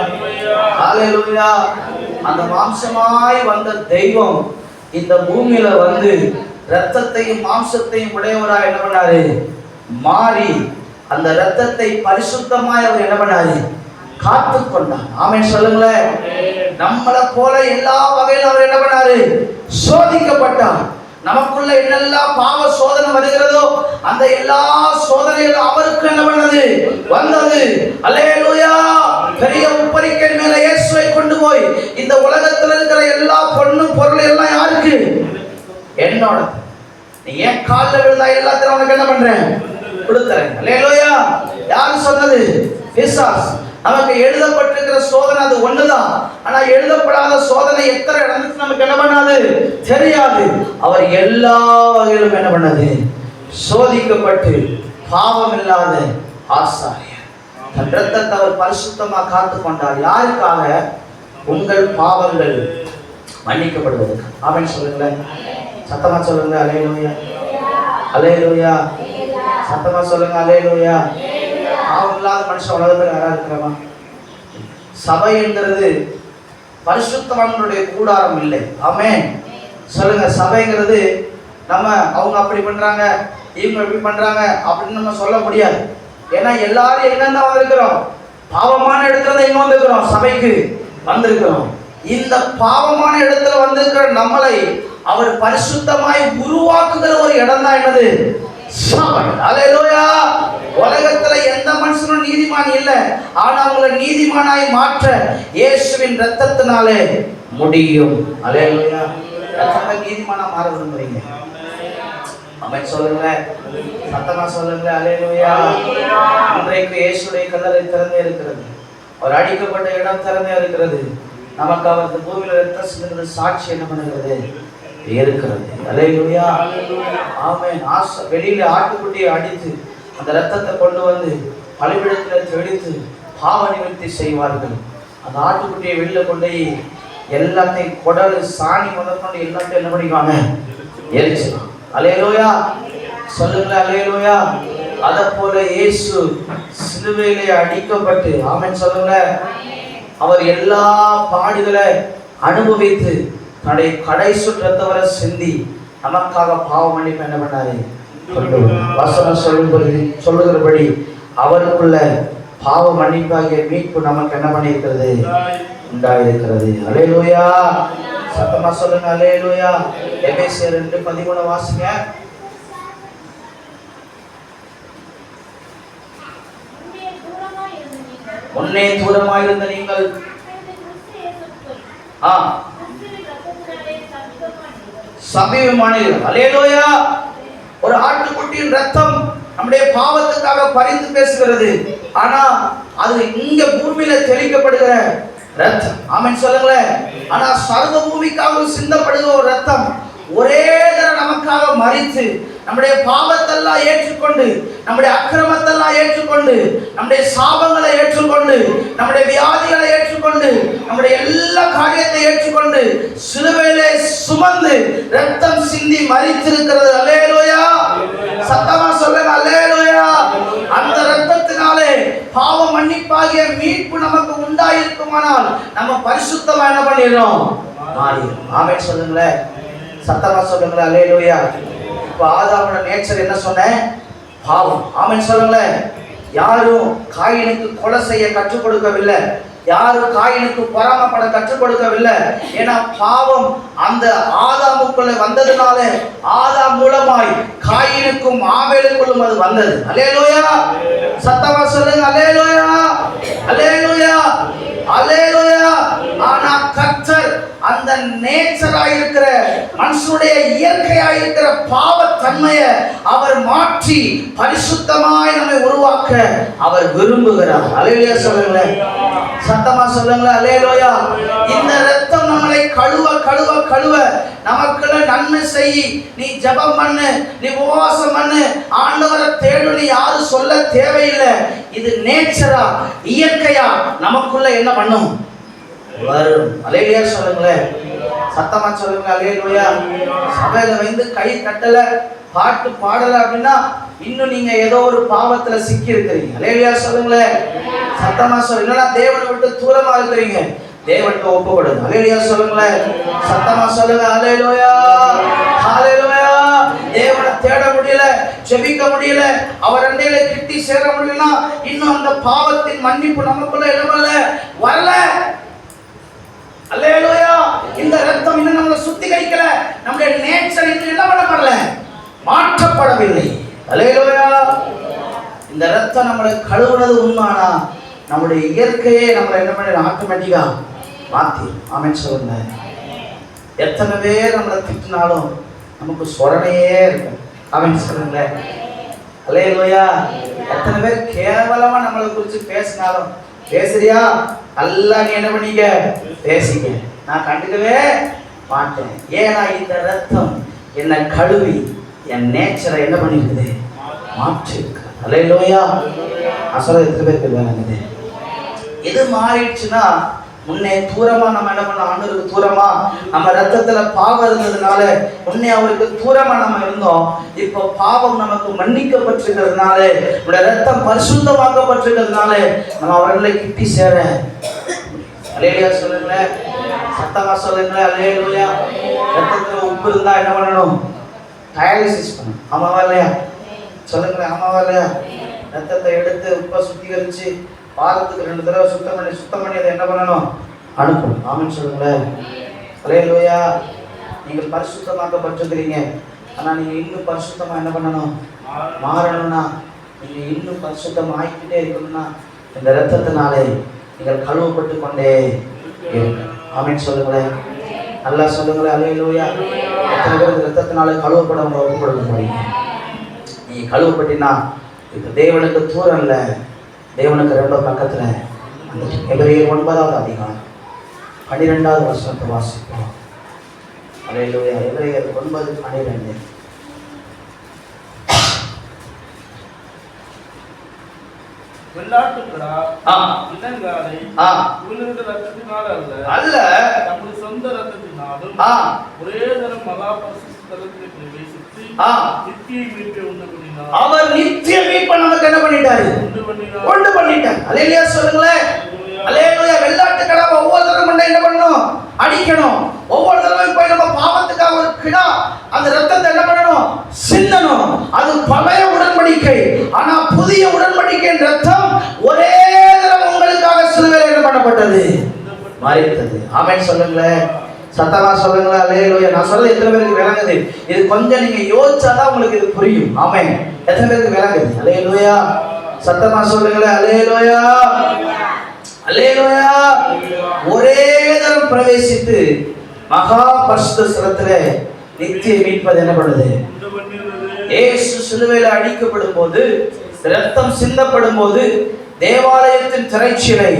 அல்லேலூயா. அந்த மாம்சமாய் வந்த தெய்வம் இந்த பூமியில வந்து இரத்தத்தையும் மாம்சத்தையும் உடையவராய் என்ன பண்ணாரு? மாறி அந்த இரத்தத்தை பரிசுத்தமாய் அவர் என்ன பண்ணாரு? காத்து கொண்டார். ஆமென் சொல்லுங்களேன். நம்மளை போல எல்லா வகையிலும் அவர் என்ன பண்ணாரு? சோதிக்கப்பட்டார். நமக்குள்ள என்னெல்லாம் பாவ சோதனை வருகிறதோ அந்த எல்லா சோதனைகளும் அவருக்கு என்ன பண்ணது? வந்தது. அல்லேலூயா. பெரிய உப்பரிக்கை மேல இயேசுவை கொண்டு போய் இந்த உலகத்தில் இருக்கிற எல்லா பொண்ணும் பொருள் எல்லாம் யாருக்கு? என்னோட. நீ ஏன் காலில் விழுந்தா எல்லாத்தையும் உனக்கு என்ன பண்றேன்? கொடுத்துறேன். அல்லேலூயா. யாரு சொன்னது? பிசாசு. நமக்கு எழுதப்பட்டிருக்கிற சோதனை அது ஒண்ணுதான். ஆனா எழுதப்படாத சோதனை எத்தனை இடத்துக்கு நமக்கு என்ன பண்ணாது? தெரியாது. அவர் எல்லா வகையிலும் என்ன பண்ணது? சோதிக்கப்பட்டு பாவம் இல்லாத ஆசாரியர். தன் இரத்தத்தை அவர் பரிசுத்தமா காத்து கொண்டார். யாருக்காக? உங்கள் பாவங்கள் மன்னிக்கப்படுவதற்கு. ஆமென் சொல்லுங்களேன். சத்தமா சொல்லுங்க. அல்லேலூயா, அல்லேலூயா. சத்தமா சொல்லுங்க. அல்லேலூயா. பாவம் இல்லாத மனுஷன் உலகத்தில் யாரா இருக்கிறவா? சபை என்கிறது பரிசுத்தவான்களுடைய கூடாரம் இல்லை. ஆமென் சொல்லுங்க. சபைங்கிறது நம்ம அவங்க அப்படி பண்றாங்க இவங்க எப்படி பண்றாங்க அப்படின்னு நம்ம சொல்ல முடியாது. ஏன்னா எல்லாரும் எங்க வந்திருக்கிறோம்? பாவமான இடத்துல எங்க வந்திருக்கிறோம்? சபைக்கு வந்திருக்கிறோம். இந்த பாவமான இடத்துல வந்திருக்கிற நம்மளை அவர் பரிசுத்தமாய் உருவாக்குகிற ஒரு இடம் தான் என்னது? சபை. அல்லேலூயா. உலகத்துல எந்த மனுஷனும் நீதிமான் இல்லை. ஆனா அவங்களை நீதிமானாய் மாற்ற இயேசுவின் இரத்தத்தினாலே முடியும். அல்லேலூயா. ரத்தத்தை நீதிமானா மாற விரும்புறீங்க? ஆமென் சொல்லுங்க. சத்தமா சொல்லுங்க. அல்லேலூயா. இன்றைக்கு இயேசுடைய கல்லறை திறந்தே இருக்கிறது. அவர் அடிக்கப்பட்ட இடம் திறந்தே இருக்கிறது. நமக்கு அவர் பூமியில ரத்தம் சிந்துகிறது சாட்சி என்ன பண்ணுகிறது? இருக்கிறது. அல்லேலூயா. ஆமென். வெளியில ஆட்டுக்குட்டியை அடித்து அந்த ரத்தத்தை கொண்டு வந்து பலிபீடத்தில் தெளித்து பாவ நிவர்த்தி செய்வார்கள். அந்த ஆட்டுக்குட்டியை வெளியில கொண்டு எல்லாத்தையும் குடல் சாணி முதற்கொண்டு எல்லாத்தையும் என்ன பண்ணிக்குவாங்க? எரிச்சு. அல்லேலூயா சொல்லுங்க. அல்லேலூயா. அதை போல இயேசு சிலுவையிலே அடிக்கப்பட்டு, ஆமென் சொல்லுங்க, அவர் எல்லா பாடுகளை அனுபவித்து தன்னுடைய கடைசி ரத்தவரை சிந்தி நமக்காக பாவ மன்னிப்பு என்ன பண்ணாரு? வசனம் சொல்லுகிறபடி அவருக்குள்ள பாவ மன்னிப்பாகிய மீட்பு நமக்கு என்ன பண்ணியிருக்கிறது? உண்டாயிருக்கிறது. அல்லேலூயா. சத்தமா சொல்லுங்க. அல்லேலூயா. எபேசியர் 2:13 வாசிங்க. முன்னே தூரமாயிருந்த நீங்கள் சமீபமானீர்கள். அல்லேலூயா. ஒரு ஆட்டுக்குட்டியின் ரத்தம் நம்முடைய பாவத்துக்காக பரிந்து பேசுகிறது. ஆனா அது இங்க பூமியில தெளிக்கப்படுகிற ரத்தம். ஆமென் சொல்லுங்களேன். ஆனா சர்வ பூமிக்காக சிந்தப்படுகிற ஒரு ரத்தம் ஒரே தடவை நமக்காக மரித்து நம்முடைய பாவத்தெல்லாம் ஏற்றுக்கொண்டு நம்முடைய அக்கிரமத்தெல்லாம் ஏற்றுக்கொண்டு நம்முடைய சாபங்களை ஏற்றுக்கொண்டு நம்முடைய வியாதிகளை ஏற்றுக்கொண்டு நம்முடைய எல்லா காரியத்தை ஏற்றுக்கொண்டு சிலுவையிலே சுமந்து ரத்தம் சிந்தி மரித்திருக்கிறது. அல்லேலூயா. சத்தமா சொல்லுங்க. அல்லேலூயா. அந்த ரத்தத்தினாலே பாவ மன்னிப்பாகிய மீட்பு நமக்கு உண்டாயிருக்குமானால் நம்ம பரிசுத்தமா என்ன பண்ணிடுறோம்? மாறிடும். ஆமென் சொல்லுங்களேன். சத்தமா சொல்லுங்களேன். அல்லேலூயா. இப்ப ஆதாமோட நேச்சர் என்ன சொன்னேன்? பாவம். ஆமென் சொல்லுங்களேன். யாரும் காயினுக்கு கொலை செய்ய கற்றுக் கொடுக்கவில்லை. யாரும் காயினுக்கு பொறாமைப்பட கற்றுக் கொடுக்கவில்லை. ஏன்னா பாவம் அந்த ஆதாமுக்குள்ள வந்ததுனால ஆதாம் மூலமாய் காயினுக்கும் ஆபேலுக்குள்ளும் அது வந்தது. அல்லேலூயா. சத்தமா சொல்லுங்க. அல்லேலூயா. அல்லேலூயா. அல்லேலூயா. ஆனா கர்த்தர் அந்த நேச்சரா இருக்கிற மனுஷனுடைய இயற்கையா இருக்கிற பாவத்தன்மையை அவர் மாற்றி பரிசுத்தமாய் நம்மை உருவாக்க அவர் விரும்புகிறார். அல்லேலூயா சொல்லுங்களேன், சத்தமா சொல்லுங்களேன். அல்லேலூயா. இந்த இரத்தம் நம்மளை கழுவ கழுவ கழுவ நமக்குள்ள நன்மை செய். நீ ஜெபம் பண்ணு, நீ உபவாசம் பண்ணு, ஆண்டவரை தேடு, நீ யாரும் சொல்ல தேவையில்லை. இது நேச்சரா இயற்கையா நமக்குள்ள என்ன பண்ணும்? வரும். அல்லேலூயா சொல்லுங்களேன், சத்தமா சொல்லுங்க. அல்லேலூயா. சபையில வந்து கை தட்டல, பாட்டு பாடல அப்படின்னா இன்னும் நீங்க ஏதோ ஒரு பாவத்துல சிக்கி இருக்கிறீங்க. அல்லேலூயா சொல்லுங்களேன், சத்தமா சொல்லுங்க. தேவனை விட்டு தூரமா இருக்கிறீங்க, தேவனுக்கு ஒப்பு கொடுங்க. அல்லேலூயா சொல்லுங்களேன், சத்தமா சொல்லுங்க. அல்லேலூயா, ஹalleluya. தேவனை தேட முடியல, ஜெபிக்க முடியல, அவர் அண்டையில கிட்டி சேர முடியலனா இன்னும் அந்த பாவத்தின் மன்னிப்பு நமக்குள்ள இடமல்ல, வரல. அல்லேலூயா. இந்த இரத்தம் இன்னும் நம்மளை சுத்திகரிக்கல, நம்முடைய நேச்சர் இன்னும் என்ன பண்ணப்படல, மாற்றப்படவில்லை. அல்லேலூயா. இந்த இரத்தம் நம்மளை கழுவுனது உண்மைனா நம்முடைய இயற்கையே நம்மளை என்ன பண்ண ஆட்டோமேட்டிக்கா மாத்தி. ஆமென் சொல்லுங்க. எத்தனை பேர் நம்மளை திட்டினாலும் நமக்கு சொரணையே இருக்கு. ஆமென் சொல்லுங்க. அல்லேலூயா. எத்தனை பேர் கேவலமா நம்மளை குறித்து பேசினாலும், பேசுறியா நல்லா நீ என்ன பண்ணிக்க பேசிக்க, நான் கண்டுக்கவே மாட்டேன். ஏன்னா இந்த ரத்தம் என்னை கழுவி என் நேச்சரை என்ன பண்ணிருக்குது, மாற்றி இருக்கு. அல்லேலூயா. அசல எத்தனை பேருக்கு வேணுங்குது. எது மாறிடுச்சுன்னா, முன்னே தூரமா நம்ம என்ன பண்ண, ஆண்டவருக்கு தூரமா நம்ம ரத்தத்துல பாவம் இருந்ததுனால முன்னே அவருக்கு தூரமா நம்ம இருந்தோம். இப்போ பாவம் நமக்கு மன்னிக்கப்பட்டிருக்கிறதுனால, நம்முடைய ரத்தம் பரிசுத்தமாக்கப்பட்டிருக்கிறதுனால நம்ம அவர்களை கிட்டி சேர. அல்லேலூயா சொல்லுங்களேன், சத்தமா சொல்லுங்களேன். அல்லேலூயா. ரத்தத்துல உப்பு இருந்தா என்ன பண்ணணும், டயாலிசிஸ் பண்ணணும். ஆமாவா இல்லையா சொல்லுங்களேன், ஆமாவா இல்லையா? ரத்தத்தை எடுத்து உப்பை சுத்திகரிச்சு வாரத்துக்கு 2 தடவை சுத்தம் பண்ணி அதை என்ன பண்ணணும், அனுப்பணும். ஆமென் சொல்லுங்களேன். அல்லேலூயா. நீங்கள் பரிசுத்தமாக்கப்பட்டிருக்கிறீங்க, ஆனால் நீங்கள் இன்னும் பரிசுத்தமா என்ன பண்ணணும், மாறணும்னா, நீங்கள் இன்னும் பரிசுத்தம் ஆகிக்கிட்டே இருக்கணும்னா இந்த ரத்தத்தினாலே நீங்கள் கழுவப்பட்டு கொண்டே இருக்கு. ஆமென் சொல்லுங்களேன், நல்லா சொல்லுங்களேன். அல்லேலூயா. எத்தனை பேர் இந்த ரத்தத்தினாலே கழுவப்பட உங்களை ஒப்பு கொடுக்க போறீங்க? நீ கழுவப்பட்டினா இப்போ தேவனுக்கு தூரம் இல்லை, தேவனுக்கு ரொம்ப பக்கத்துல. எபிரேயர் 9வது அதிகாரம் 12வது வசனத்தை வாசிப்போம். அல்லேலூயா. எபிரேயர் 9:12. வெள்ளாட்டுக்கடா இளங்காலை இவர்களுடைய ரத்தத்தினால் அல்ல, நம்முடைய சொந்த ரத்தத்தினாலும் ஒரே தரம் மகா பரிசுத்தலத்திலே பிரவேசித்து நித்திய மீட்பை உண்டு பண்ணினார். அவர் நித்திய மீட்பை நமக்கு என்ன பண்ணிட்டாரு, உண்டு பண்ணிட்டார். அல்லேலூயா சொல்லுங்களேன். அல்லேலூயா. வெள்ளாட்டுக்கடா ஒவ்வொரு தடவை என்ன பண்ணணும், அடிக்கணும். ஒவ்வொரு தடவை போய் நம்ம பாவத்துக்காக ஒரு கிடா அந்த ரத்தத்தை என்ன பண்ணணும், சிந்தணும். அது பழைய உடன்படிக்கை. ஆனா புதிய உடன்படிக்கையின் ரத்தம் ஒரே தடவை உங்களுக்காக சிலுவையில் என்ன பண்ணப்பட்டது, மரித்தது. ஆமென் சொல்லுங்களேன், சத்தமா சொல்லுங்களேன். அல்லேலூயா. நான் சொல்றது எத்தனை பேருக்கு விளங்குது? இது கொஞ்சம் நீங்க யோசிச்சாதான் உங்களுக்கு இது புரியும். ஆமென். எத்தனை பேருக்கு விளங்குது? அல்லேலூயா. சத்தமா சொல்லுங்களேன். அல்லேலூயா. அல்லேலூயா. ஒரே தரம் பிரவேசித்து மகா பரிசுத்த ஸ்தலத்திலே நித்திய மீட்பது என்ன பண்ணுது, இயேசு சிலுவையில் அடிக்கப்படும் போது, ரத்தம் சிந்தப்படும் போது தேவாலயத்தின் திரைச்சீலை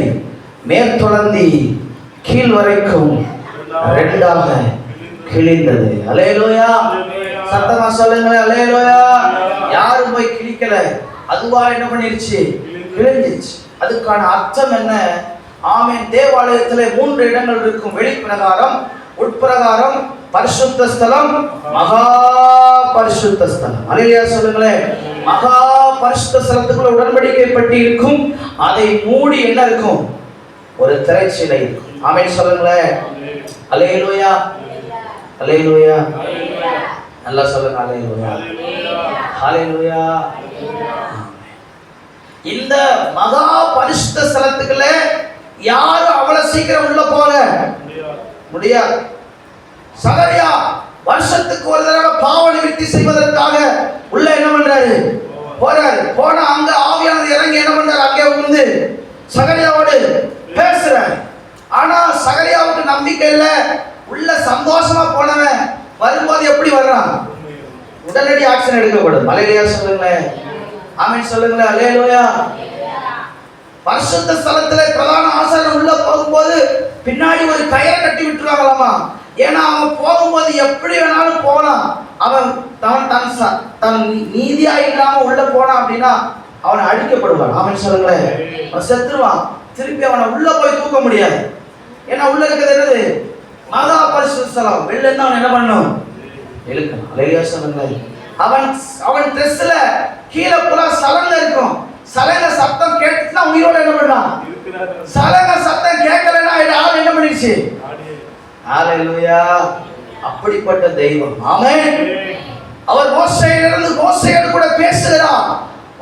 மேற்தொடர்ந்து கீழ் வரைக்கும் 2ஆக கிழிந்தது. அல்லேலூயா. சத்தமா சொல்லுங்களேன். அல்லேலூயா. யாரும் போய் கிழிக்கல, அதுவா என்ன பண்ணிருச்சு, கிழிஞ்சிருச்சு. அதுக்கான அர்த்தம் என்ன? ஆமென். தேவாலயத்திலே 3 இடங்கள் இருக்கும். வெளிப்பிரகாரம், உட்பிரகாரம், பரிசுத்த ஸ்தலம், மகா பரிசுத்த ஸ்தலம். அல்லேலூயா சொல்லுங்களேன். மகா பரிசுத்த ஸ்தலத்துக்குள்ள உடன்படிக்கை பெட்டி இருக்கும். அதை மூடி என்ன இருக்கும், ஒரு திரைச்சீலை இருக்கும். ஆமென் சொல்லுங்களேன். அல்லேலூயா. அல்லேலூயா. நல்லா சொல்லுங்க. அல்லேலூயா. அல்லேலூயா. இந்த மகா பரிசுத்த ஸ்தலத்துக்குள்ள யாரும் அவ்வளவு சீக்கிரம் உள்ள போக முடியாது. சகரியா வருஷத்துக்கு ஒரு தடவை பாவ நிவர்த்தி செய்வதற்காக உள்ள என்ன பண்றாரு, போறாரு. போனா அங்க ஆவியானவர் இறங்கி என்ன பண்றாரு, அங்கே வந்து சகரியாவோடு பேசுறாரு. ஆனா சகரியாவுக்கு நம்பிக்கை இல்ல. உள்ள சந்தோஷமா போனவன் வரும்போது எப்படி வர்றான்? உடனடி ஆக்ஷன் எடுக்கப்படும். அல்லேலூயா சொல்லுங்களேன். ஆமென் சொல்லுங்களேன். அல்லேலூயா. பரிசுத்த ஸ்தலத்திலே பிரதான ஆசாரியன் உள்ள போகும்போது பின்னாடி ஒரு கயிறை கட்டி விட்டுருவாங்களாமா. ஏன்னா அவன் போகும்போது எப்படி வேணாலும் போகலாம். அவன் தன் நீதியா இல்லாம உள்ள போனான் அப்படின்னா அவனை அழிக்கப்படுவான். ஆமென் சொல்லுங்களேன். அவன் செத்துருவான். திருப்பி அவனை உள்ள போய் தூக்க முடியாது. ஏன்னா உள்ள இருக்கிறது என்னது? மகா பரிசுத்த ஸ்தலம். வெளில இருந்து அவன் என்ன பண்ணும்? இழுக்கணும். அல்லேலூயா சொல்லுங்களேன். அவன் ட்ரெஸ்ல கீழே புறா சலங்க இருக்கும். சலங்க சத்தம் கேட்டுனா உயிரோட என்ன பண்ணலாம்? சலங்க சத்தம் கேட்கலன்னா ஆள் என்ன பண்ணிடுச்சு? ஹalleluya. அப்படிப்பட்ட தெய்வம். ஆமென். அவர் மோசேயோடு கூட பேசுகிறார்.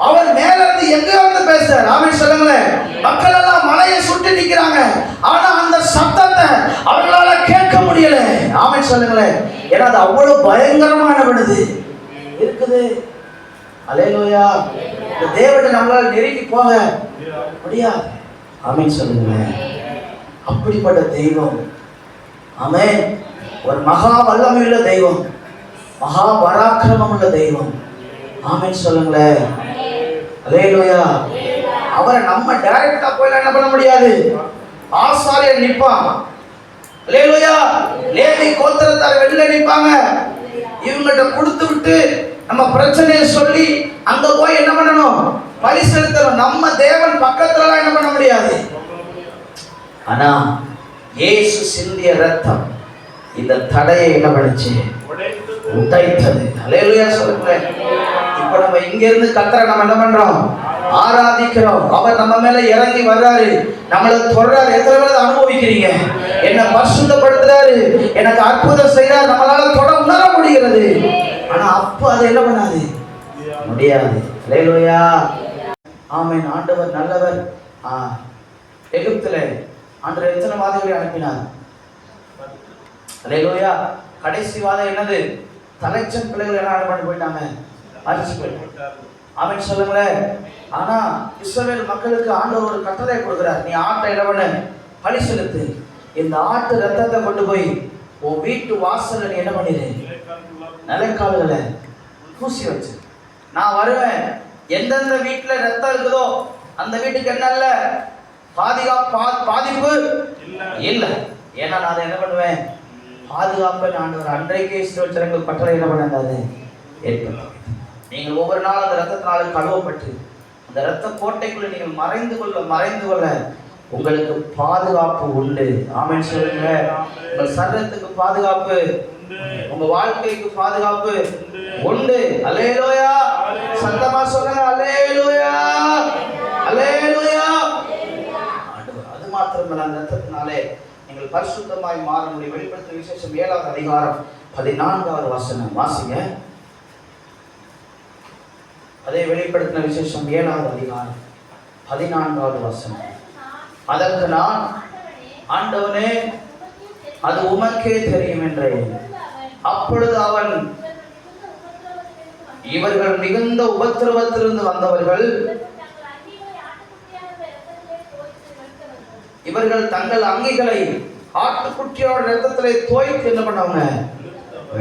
அவர் மேல இருந்து எங்க வந்து பேசுறார்? ஆமென் சொல்லுங்களேன். மக்கள் எல்லாம் மலையை சுற்றி நிக்கிறாங்க. ஆனா அந்த சத்தத்தை அவங்களால கேட்க முடியல. ஆமென் சொல்லுங்களேன். ஏன்னா அது அவ்வளவு பயங்கரமான விடுது இருக்குது. அல்லேலூயா. இந்த தேவனை நம்மளால நெருங்கி போக முடியாது. ஆமென் சொல்லுங்களேன். அப்படிப்பட்ட தெய்வம். ஆமென். ஒரு மகா வல்லமையுள்ள தெய்வம், மகா பராக்கிரமம் உள்ள தெய்வம். ஆமென் சொல்லுங்களேன். அல்லேலூயா. அவரை நம்ம டைரக்டா போய் என்ன பண்ண முடியாது. ஆசாரியர் நிப்பான். அல்லேலூயா. லேவி கோத்திரத்தார் வெளில நிப்பாங்க. இவங்கள்ட்ட கொடுத்து விட்டு நம்ம பிரச்சனையை சொல்லி அங்க போய் என்ன பண்ணணும்? பலி செலுத்தணும். நம்ம தேவன் பக்கத்துல என்ன பண்ண முடியாது. ஆனா இயேசு சிந்திய ரத்தம் இந்த தடையை என்ன பண்ணுச்சு? உடைத்தது. அல்லேலூயா சொல்லுங்களேன். இப்ப நம்ம இங்க இருந்து கர்த்தரை நம்ம என்ன பண்றோம்? ஆராதிக்கிறோம். அவர் நம்ம மேல இறங்கி வர்றாரு, நம்மள தொடர்றாரு. எத்தனை பேர் அனுபவிக்கிறீங்க? என்ன பரிசுத்தப்படுத்துறாரு, எனக்கு அற்புதம் செய்யறாரு, நம்மளால தொட உணர முடிகிறது. ஆனா அப்ப அது என்ன பண்ணாது? முடியாது. அல்லேலூயா. ஆமென். ஆண்டவர் நல்லவர். எகிப்துல ஆண்டவர் எத்தனை வாதைகளை அனுப்பினார்? அல்லேலூயா. கடைசி வாதம் என்னது? தலைச்சன் பிள்ளைகள் எல்லாம் பண்ணி போயிட்டாங்க, அரிசி போயிட்டாங்க. ஆமென் சொல்லுங்களேன். ஆனா இஸ்ரவேல் மக்களுக்கு ஆண்டவர் ஒரு கட்டளை கொடுக்கிறார். நீ ஆட்டை என்ன பண்ணு? பலி செலுத்து. இந்த ஆட்டு ரத்தத்தை கொண்டு போய் உன் வீட்டு வாசல்ல நீ என்ன பண்ணிடு? நிலைக்கால்களை பூசி வச்சு. நான் வருவேன். எந்தெந்த வீட்டுல ரத்தம் இருக்குதோ அந்த வீட்டுக்கு என்ன இல்ல? பாதிப்பு இல்ல. ஏன்னா நான் அதை என்ன பண்ணுவேன்? பாதுகாப்பை ஆண்டவர் அன்றைக்கே இஸ்ரவேல் கட்டளை என்ன பண்ணாது? ஏற்படும். நீங்கள் ஒவ்வொரு நாள் அந்த ரத்தத்தினால கழுவப்பட்டு அந்த ரத்த கோட்டைக்குள்ள நீங்கள் மறைந்து கொள்ள உங்களுக்கு பாதுகாப்பு உண்டு. ஆமென் சொல்லுங்க. உங்கள் சரீரத்துக்கு பாதுகாப்பு, உங்க வாழ்க்கைக்கு பாதுகாப்பு உண்டு. அல்லேலூயா. சத்தமா சொல்லுங்க. அல்லேலூயா. அல்லேலூயா. அது மாத்திரமல்ல, அந்த ரத்தத்தினாலே நீங்கள் பரிசுத்தமாய் மாற முடியும். வெளிப்படுத்தின விசேஷம் 7வது அதிகாரம் 14வது வசனம் வாசிங்க. அதே வெளிப்படுத்தின விசேஷம் 7வது அதிகாரம் 14வது வசனம். அதற்கு நான், ஆண்டவனே அது உமக்கே தெரியும் என்றேன். அப்பொழுது அவன், இவர்கள் மிகுந்த உபத்திரவத்திலிருந்து வந்தவர்கள், இவர்கள் தங்கள் அங்கிகளை ஆட்டுக்குட்டியோட ரத்தத்திலே தோய்த்து என்ன பண்ணவங்க?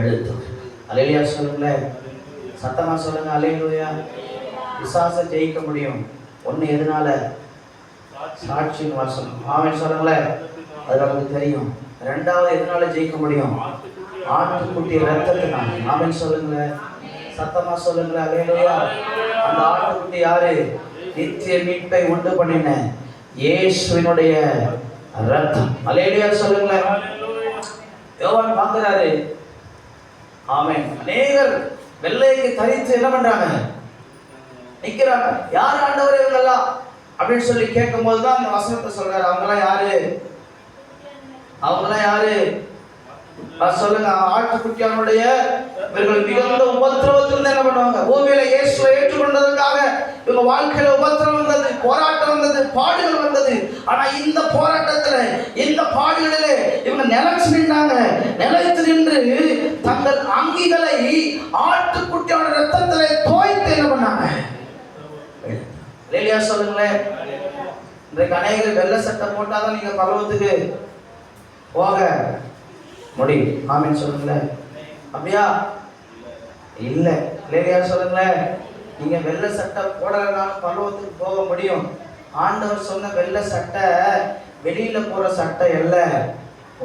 எடுத்து. அல்லேலூயா சொல்லுங்களேன். சத்தமா சொல்லுங்க. அல்லேலூயா. பிசாசை ஜெயிக்க முடியும். ஒண்ணு எதனால? சாட்சியின் வாசனம். ஆமென் சொல்லுங்களேன். அது நமக்கு தெரியும். ரெண்டாவது எதனால ஜெயிக்க முடியும்? ஆட்டுக்குட்டி ரத்தத்தினால. ஆமென் சொல்லுங்களேன். சத்தமா சொல்லுங்களேன். அல்லேலூயா. அந்த ஆட்டுக்குட்டி யாரு? நித்திய மீட்பை உண்டு பண்ணின இயேசுவினுடைய ரத்தம். அல்லேலூயா சொல்லுங்களேன். யோவான் பார்க்கிறாரு. ஆமென். அநேகர் வெள்ளைக்கு தரித்து என்ன பண்றாங்க? நிக்கிறாங்க. யார் ஆண்டவரே இவங்கெல்லாம் அப்படின்னு சொல்லி கேட்கும் போதுதான் அந்த வசனத்தை சொல்றாரு. அவங்கெல்லாம் யாரு? அவங்கெல்லாம் யாரு? சொல்லுங்க. ஆட்டுக்குட்டியானுடைய இவர்கள் மிகுந்த உபத்திரவத்திலிருந்து என்ன பண்ணுவாங்க? பூமியில இயேசுவை ஏற்றுக்கொண்டதற்காக இவங்க வாழ்க்கையில உபத்திரம் வந்தது, போராட்டம் வந்தது, பாடுகள் வந்தது. ஆனா இந்த போராட்டத்துல, இந்த பாடுகளிலே இவங்க நிலைச்சு நின்றாங்க. நிலைத்து நின்று தங்கள் அங்கிகளை ஆட்டுக்குட்டியான ரத்தத்திலே தோய்த்து என்ன பண்ணாங்க? இல்லையா சொல்லுங்களேன். இன்றைக்கு அநேகர் வெள்ளை சட்டை போட்டாதான் நீங்க பரலோகத்துக்கு போக முடியும். ஆமென் சொல்லுங்களேன். அப்படியா? இல்லை இல்லையா சொல்லுங்களேன். நீங்க வெள்ளை சட்டை போடலனாலும் பரலோகத்துக்கு போக முடியும். ஆண்டவர் சொன்ன வெள்ளை சட்டை வெளியில போற சட்டை அல்ல.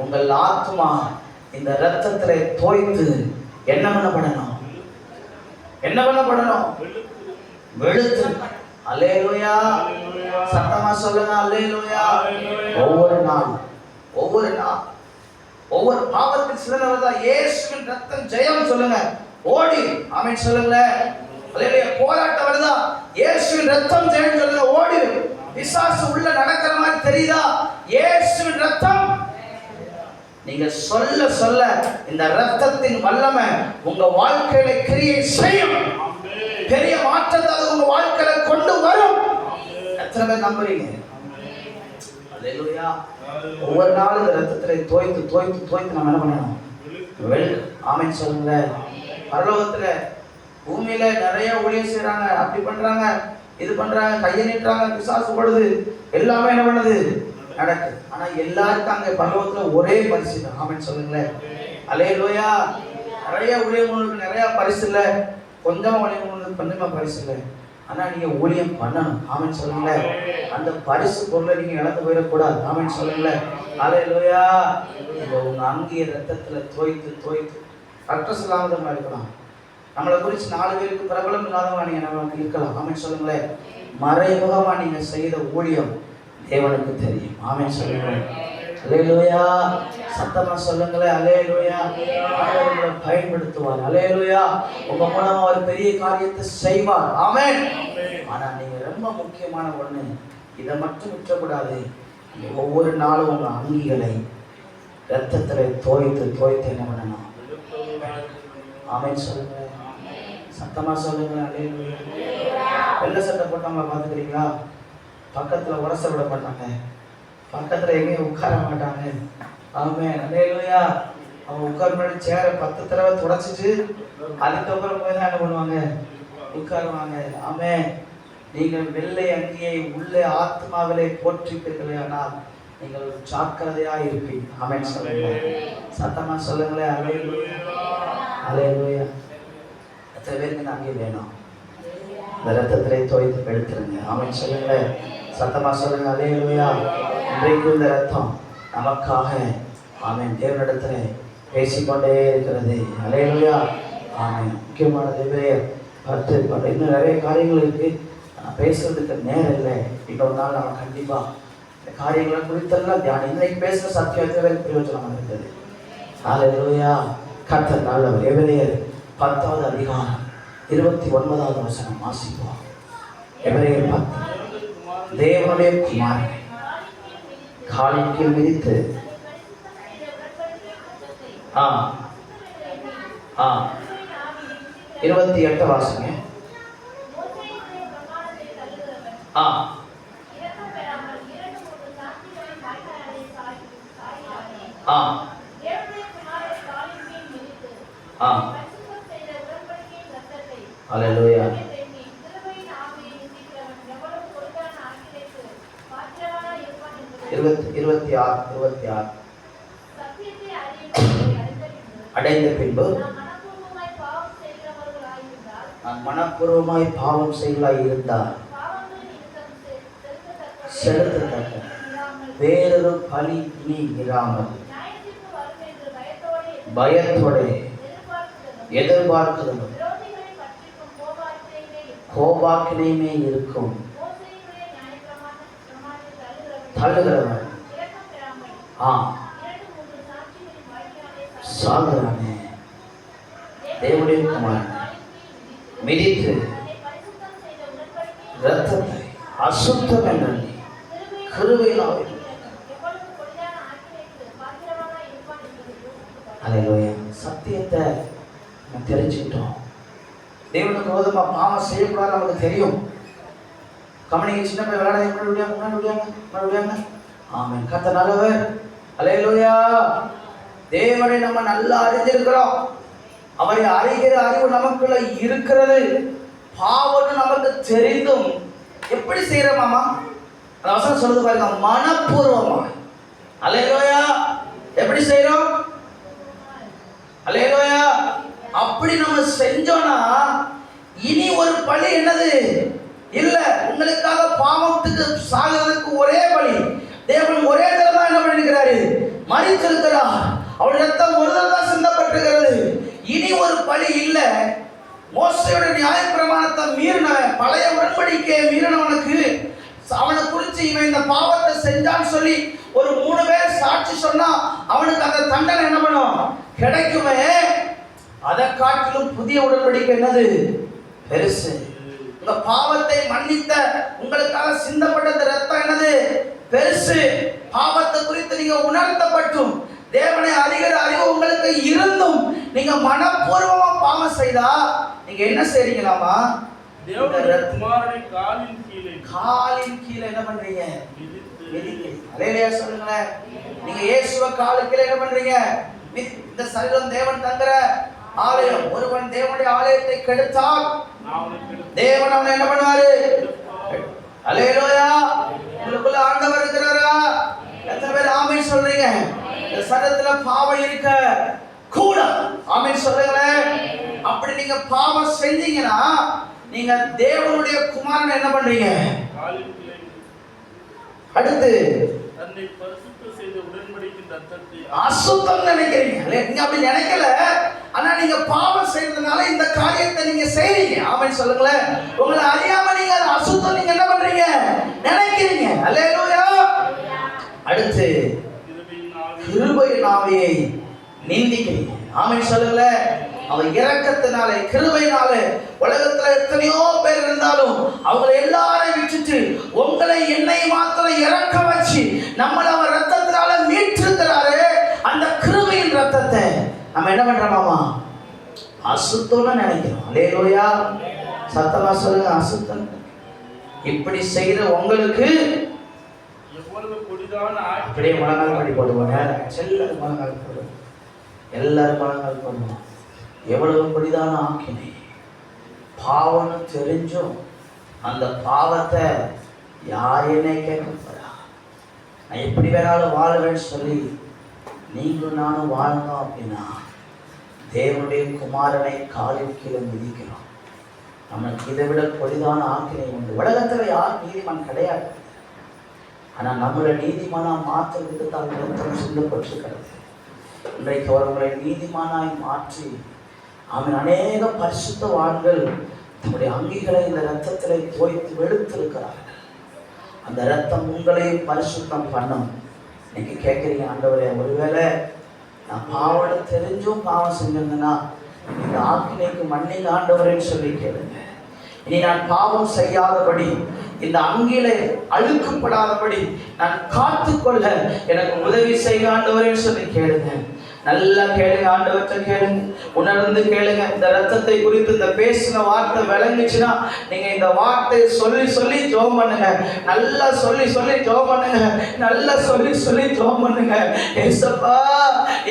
உங்கள் ஆத்மா இந்த ரத்தத்திலே தோய்த்து என்ன பண்ணப்படணும்? என்ன பண்ணப்படணும்? வெளுத்து. அல்லேலூயா. சத்தமா சொல்லுங்க அல்லேலூயா. ஒவ்வொரு நாள் ஒவ்வொரு பாவத்துக்கு சிறந்தவர் தான் இயேசுவின் ரத்தம் ஜெயம் சொல்லுங்க. ஓடி ஆமென் சொல்லுங்களேன். அல்லேலூயா. போராட்டம் வருதா? இயேசுவின் ரத்தம் ஜெயம் சொல்லுங்க. ஓடி. பிசாசு உள்ள நடக்கிற மாதிரி தெரியுதா? இயேசுவின் ரத்தம். நீங்க சொல்ல சொல்ல இந்த ரத்தத்தின் வல்லமை உங்க வாழ்க்கையில கிரியை செய்யும். பெரிய மாற்றத்தை அது உங்க வாழ்க்கையில கொண்டு வரும். எத்தனை பேர் நம்புறீங்க? அல்லேலூயா. ஒவ்வொரு நாளும் இந்த ரத்தத்திலே தோய்த்து தோய்த்து தோய்த்து நம்ம என்ன பண்ணணும்? ஆமென் சொல்லுங்க. பரலோகத்துல பூமியில நிறைய ஊழியம் செய்யறாங்க, அப்படி பண்றாங்க, இது பண்றாங்க, கையை நீட்டுறாங்க, பிசாசு படுது, எல்லாமே என்ன பண்ணுது? நடக்குது. ஆனா எல்லாருக்கும் அங்க பரலோகத்துல ஒரே பரிசு தான். ஆமென் சொல்லுங்களேன். அல்லேலூயா. நிறைய ஊழியங்களுக்கு நிறைய பரிசு இல்லை, கொஞ்சமா ஊழியங்களுக்கு கொஞ்சமா பரிசு இல்லை. ஆனா நீங்க ஊழியம் பண்ணணும். ஆமென் சொல்லுங்களேன். அந்த பரிசு பொருளை நீங்க இழந்து போயிடக்கூடாது. ஆமென் சொல்லுங்களேன். அல்லேலூயா. உங்க அங்கிய ரத்தத்துல தோய்த்து தோய்த்து அட்ரஸ் இல்லாம இருக்கலாம். நம்மளை குறித்து 4 பேருக்கு பிரபலம் இல்லாதவங்க நீங்க நமக்கு இருக்கலாம். ஆமென் சொல்லுங்களேன். மறைமுகமா நீங்க செய்த ஊழியம் தேவனுக்கு தெரியும். ஆமென் சொல்லுங்களேன். அல்லேலூயா. சத்தமா சொல்லுங்களேன். அல்லேலூயா. ஆண்டவர் உங்களை பயன்படுத்துவார். அல்லேலூயா. உங்க மூலமா ஒரு பெரிய காரியத்தை செய்வார். ஆமென். ஆனா நீங்க ரொம்ப முக்கியமான ஒண்ணு, இதை மட்டும் விட்டுறக்கூடாது. ஒவ்வொரு நாளும் உங்க அங்கிகளை ரத்தத்துல தோய்த்து தோய்த்து என்ன பண்ணணும்? ஆமென் சொல்லுங்க. சத்தமா சொல்லுங்க. அல்லேலூயா. வெள்ளை சட்டை போட்டவங்களை பார்த்துக்கிறீங்களா? பக்கத்துல உரச விட மாட்டாங்க, பக்கத்துல எங்கேயும் உட்கார மாட்டாங்க. ஆமென். அல்லேலூயா. அவங்க உட்கார முன்னாடி சேரை 10 தடவை துடைச்சிட்டு அதுக்கப்புறம் போய் தான் என்ன பண்ணுவாங்க? உட்காருவாங்க. ஆமென். நீங்கள் வெள்ளை அங்கியை உள்ளே ஆத்மாவிலே போற்றிப்பீர்களே, ஆனால் நீங்கள் ஜாக்கிரதையா இருப்பீங்க. ஆமென் சொல்லுங்க. சத்தமா சொல்லுங்களேன். அல்லேலூயா. அல்லேலூயா. எத்தனை பேருக்கு இந்த அங்கி வேணும்? இந்த ரத்தத்திலே தோய்த்து எடுத்துருங்க. ஆமென் சொல்லுங்களேன். சத்தமா சொல்லுங்க. அல்லேலூயா. இன்றைக்கு இந்த ரத்தம் நமக்காக ஆமென் தேவனிடத்துல பேசிக்கொண்டே இருக்கிறது. அல்லேலூயா. ஆமென். முக்கியமான தேவையர் 10 இன்னும் நிறைய காரியங்கள் இருக்கு. பேசுறதுக்கு நேரம் இல்லை. இன்னொரு நாள் நம்ம கண்டிப்பா இந்த காரியங்களை குறித்தெல்லாம் தியானம். இன்னைக்கு பேசுற சத்தியத்தை பிரயோஜனம் இருக்குது. அல்லேலூயா. கர்த்தர் நல்லவர். எபிரேயர் 10வது அதிகாரம் 29வது வசனம் வாசிப்போம். எபிரேயர் 10. தேவனுடைய குமாரனை காலிக்கு மிதித்து 28 வாசிங்க. அல்லேலூயா. 26 அடைந்த பின்பு நான் மனப்பூர்வமாய் பாவம் செய்யலாய் இருந்தால் செலுத்தத்தக்க வேறொரு பலி நீ இராமல் பயத்தோட எதிர்பார்க்கிறதும் கோபாக்கினையுமே இருக்கும் தள்ளுகிறவன் சாகுறானே. தேவனுடைய குமாரன் மிதித்து ரத்தத்தை அசுத்தம் என்ற கிருபையினால் அல்லேலூயா. சத்தியத்தை நம்ம தெரிஞ்சுக்கிட்டோம். தேவனுக்கு விரோதமா பாவம் செய்யக்கூடாது நமக்கு தெரியும். கமனிங்க, சின்ன போய் விளையாட முன்னாடி. ஆமென். கர்த்தர் நல்லவர். அல்லேலூயா. தேவனை நம்ம நல்லா அறிஞ்சிருக்கிறோம். அவரை அறிகிற அறிவு நமக்குள்ள இருக்கிறது. பாவம் நமக்கு தெரிந்தும் எப்படி செய்யறோமாமா? அந்த வசனம் சொல்லுது பாருங்க, மனப்பூர்வமா. அல்லேலூயா. எப்படி செய்யறோம்? அல்லேலூயா. அப்படி நம்ம செஞ்சோம்னா இனி ஒரு பலி என்னது இல்ல. உங்களுக்காக பாவத்துக்கு சாகிறதுக்கு ஒரே பலி. தேவன் ஒரே தடவை தான் என்ன பண்ணிருக்கிறாரு, மரித்திருக்கிறார். அவருடைய ரத்தம் ஒரு தடவை தான் சிந்தப்பட்டிருக்கிறது. இனி ஒரு பலி இல்ல. மோசேயோட நியாயப்பிரமாணத்தை மீறினவன், பழைய உடன்படிக்கையை மீறினவனுக்கு அவனை குறித்து இவன் இந்த பாவத்தை செஞ்சான்னு சொல்லி ஒரு 3 பேர் சாட்சி சொன்னா அவனுக்கு அந்த தண்டனை என்ன பண்ணும், கிடைக்குமே. அதை காட்டிலும் புதிய உடன்படிக்கை என்னது பெருசு. உங்க பாவத்தை மன்னித்த உங்களுக்காக சிந்தப்பட்ட ரத்தம் என்னது பெருசு. பாவத்தை குறித்து நீங்க உணர்த்தப்பட்டும் தேவனை அறிகிற அறிவு உங்களுக்கு இருந்தும் நீங்க மனப்பூர்வமா பாவம் செய்தா நீங்க என்ன செய்றீங்களாமா, தேவனுடைய குமாரனை காலின் கீழே என்ன பண்றீங்க, அல்லேலூயா சொல்லுங்களேன். நீங்க இயேசுவை காலின் கீழே என்ன பண்றீங்க. இந்த சரீரம் தேவன் தங்குற ஆலயம். ஒருவன் தேவனுடைய ஆலயத்தை கெடுத்தால் தேவன் அவனை என்ன பண்ணுவாரு. அல்லேலூயா. உங்களுக்குள்ள ஆண்டவர் இருக்கிறாரா? எத்தனை பேர் ஆமென் சொல்றீங்க? இந்த சரீரத்துல பாவம் இருக்க கூட ஆமென் சொல்லுங்களேன். அப்படி நீங்க பாவம் செஞ்சீங்கன்னா நீங்க தேவனுடைய குமாரனை என்ன பண்றீங்க. அடுத்து தன்னை பரிசுத்த செய்த உடன்படிக்கையின் ரத்தத்தை அசுத்தம் நினைக்கிறீங்க. நீங்க அப்படி நினைக்கல, ஆனா நீங்க பாவம் செய்யறதுனால இந்த காரியத்தை நீங்க செய்றீங்க. ஆமென் சொல்லுங்களேன். உங்களை அறியாம நீங்க அசுத்தம் நீங்க என்ன பண்றீங்க, நினைக்கிறீங்க. அல்லேலூயா. அடுத்து கிருபையின் ஆவியை நிந்திக்கிறீங்க. ஆமென் சொல்லுங்களேன். அவர் இரக்கத்தினாலே கிருபையினாலே உலகத்துல எத்தனையோ பேர் இருந்தாலும் அவங்களை எல்லாரையும் விட்டுட்டு உங்களை என்னை மாத்திரம் இறக்க வச்சு நம்மளை அவர் ரத்தத்தினால மீட்டிருக்கிறாரு. அந்த கிருபையின் ரத்தத்தை நம்ம என்ன பண்றோமாமா, அசுத்தம்னு நினைக்கிறோம். அல்லேலூயா. சத்தமா சொல்லுங்க, அசுத்தம். இப்படி செய்த உங்களுக்கு எவ்வளவு கொடிதான அப்படியே முழங்கால் படி போடுவாங்க. எல்லாரும் முழங்கால் போடுவோம், எல்லாரும் முழங்கால் போடுவோம். எவ்வளவு கொடிதான ஆக்கினை. பாவம்னு தெரிஞ்சும் அந்த பாவத்தை யார் என்ன கேட்க போறா. நான் எப்படி வேணாலும் வாழுவேன்னு சொல்லி நீங்களும் நானும் வாழணும் அப்படின்னா தேவனுடைய குமாரனை காலின் கீழே மிதிக்கிறோம். நமக்கு இதை விட கொடிதான ஆக்கினை உண்டு. உலகத்துல யார் நீதிமான் கிடையாது. ஆனா நம்மளை நீதிமானா மாற்றுறதுக்கு தான் ரத்தம் சிந்தப்பட்டிருக்கிறது. இன்றைக்கு அவர்களை நீதிமானாய் மாற்றி அவன் அநேக பரிசுத்தவான்கள் தன்னுடைய அங்கிகளை இந்த ரத்தத்திலே தோய்த்து வெளுத்திருக்கிறார்கள். அந்த ரத்தம் உங்களையும் பரிசுத்தம் பண்ணும். இன்னைக்கு கேட்குறீங்க, ஆண்டவரே ஒருவேளை நான் பாவம் தெரிஞ்சும் பாவம் செஞ்சிருந்தேன்னா இந்த ஆக்கினைக்கு மன்னிங்க ஆண்டவரேன்னு சொல்லி கேளுங்க. இனி நான் பாவம் செய்யாதபடி இந்த அங்கிலே அழுக்கப்படாதபடி நான் காத்துக்கொள்ள எனக்கு உதவி செய்ய ஆண்டவரேன்னு சொல்லி கேளுங்க. நல்லா கேளுங்க, ஆண்டவர்கிட்ட கேளுங்க, உணர்ந்து கேளுங்க. இந்த ரத்தத்தை குறித்து இந்த பேசின வார்த்தை விளங்குச்சுன்னா நீங்க இந்த வார்த்தையை சொல்லி சொல்லி ஜெபம் பண்ணுங்க. நல்லா சொல்லி சொல்லி ஜெபம் பண்ணுங்க. நல்லா சொல்லி சொல்லி ஜெபம் பண்ணுங்க. ஏசப்பா,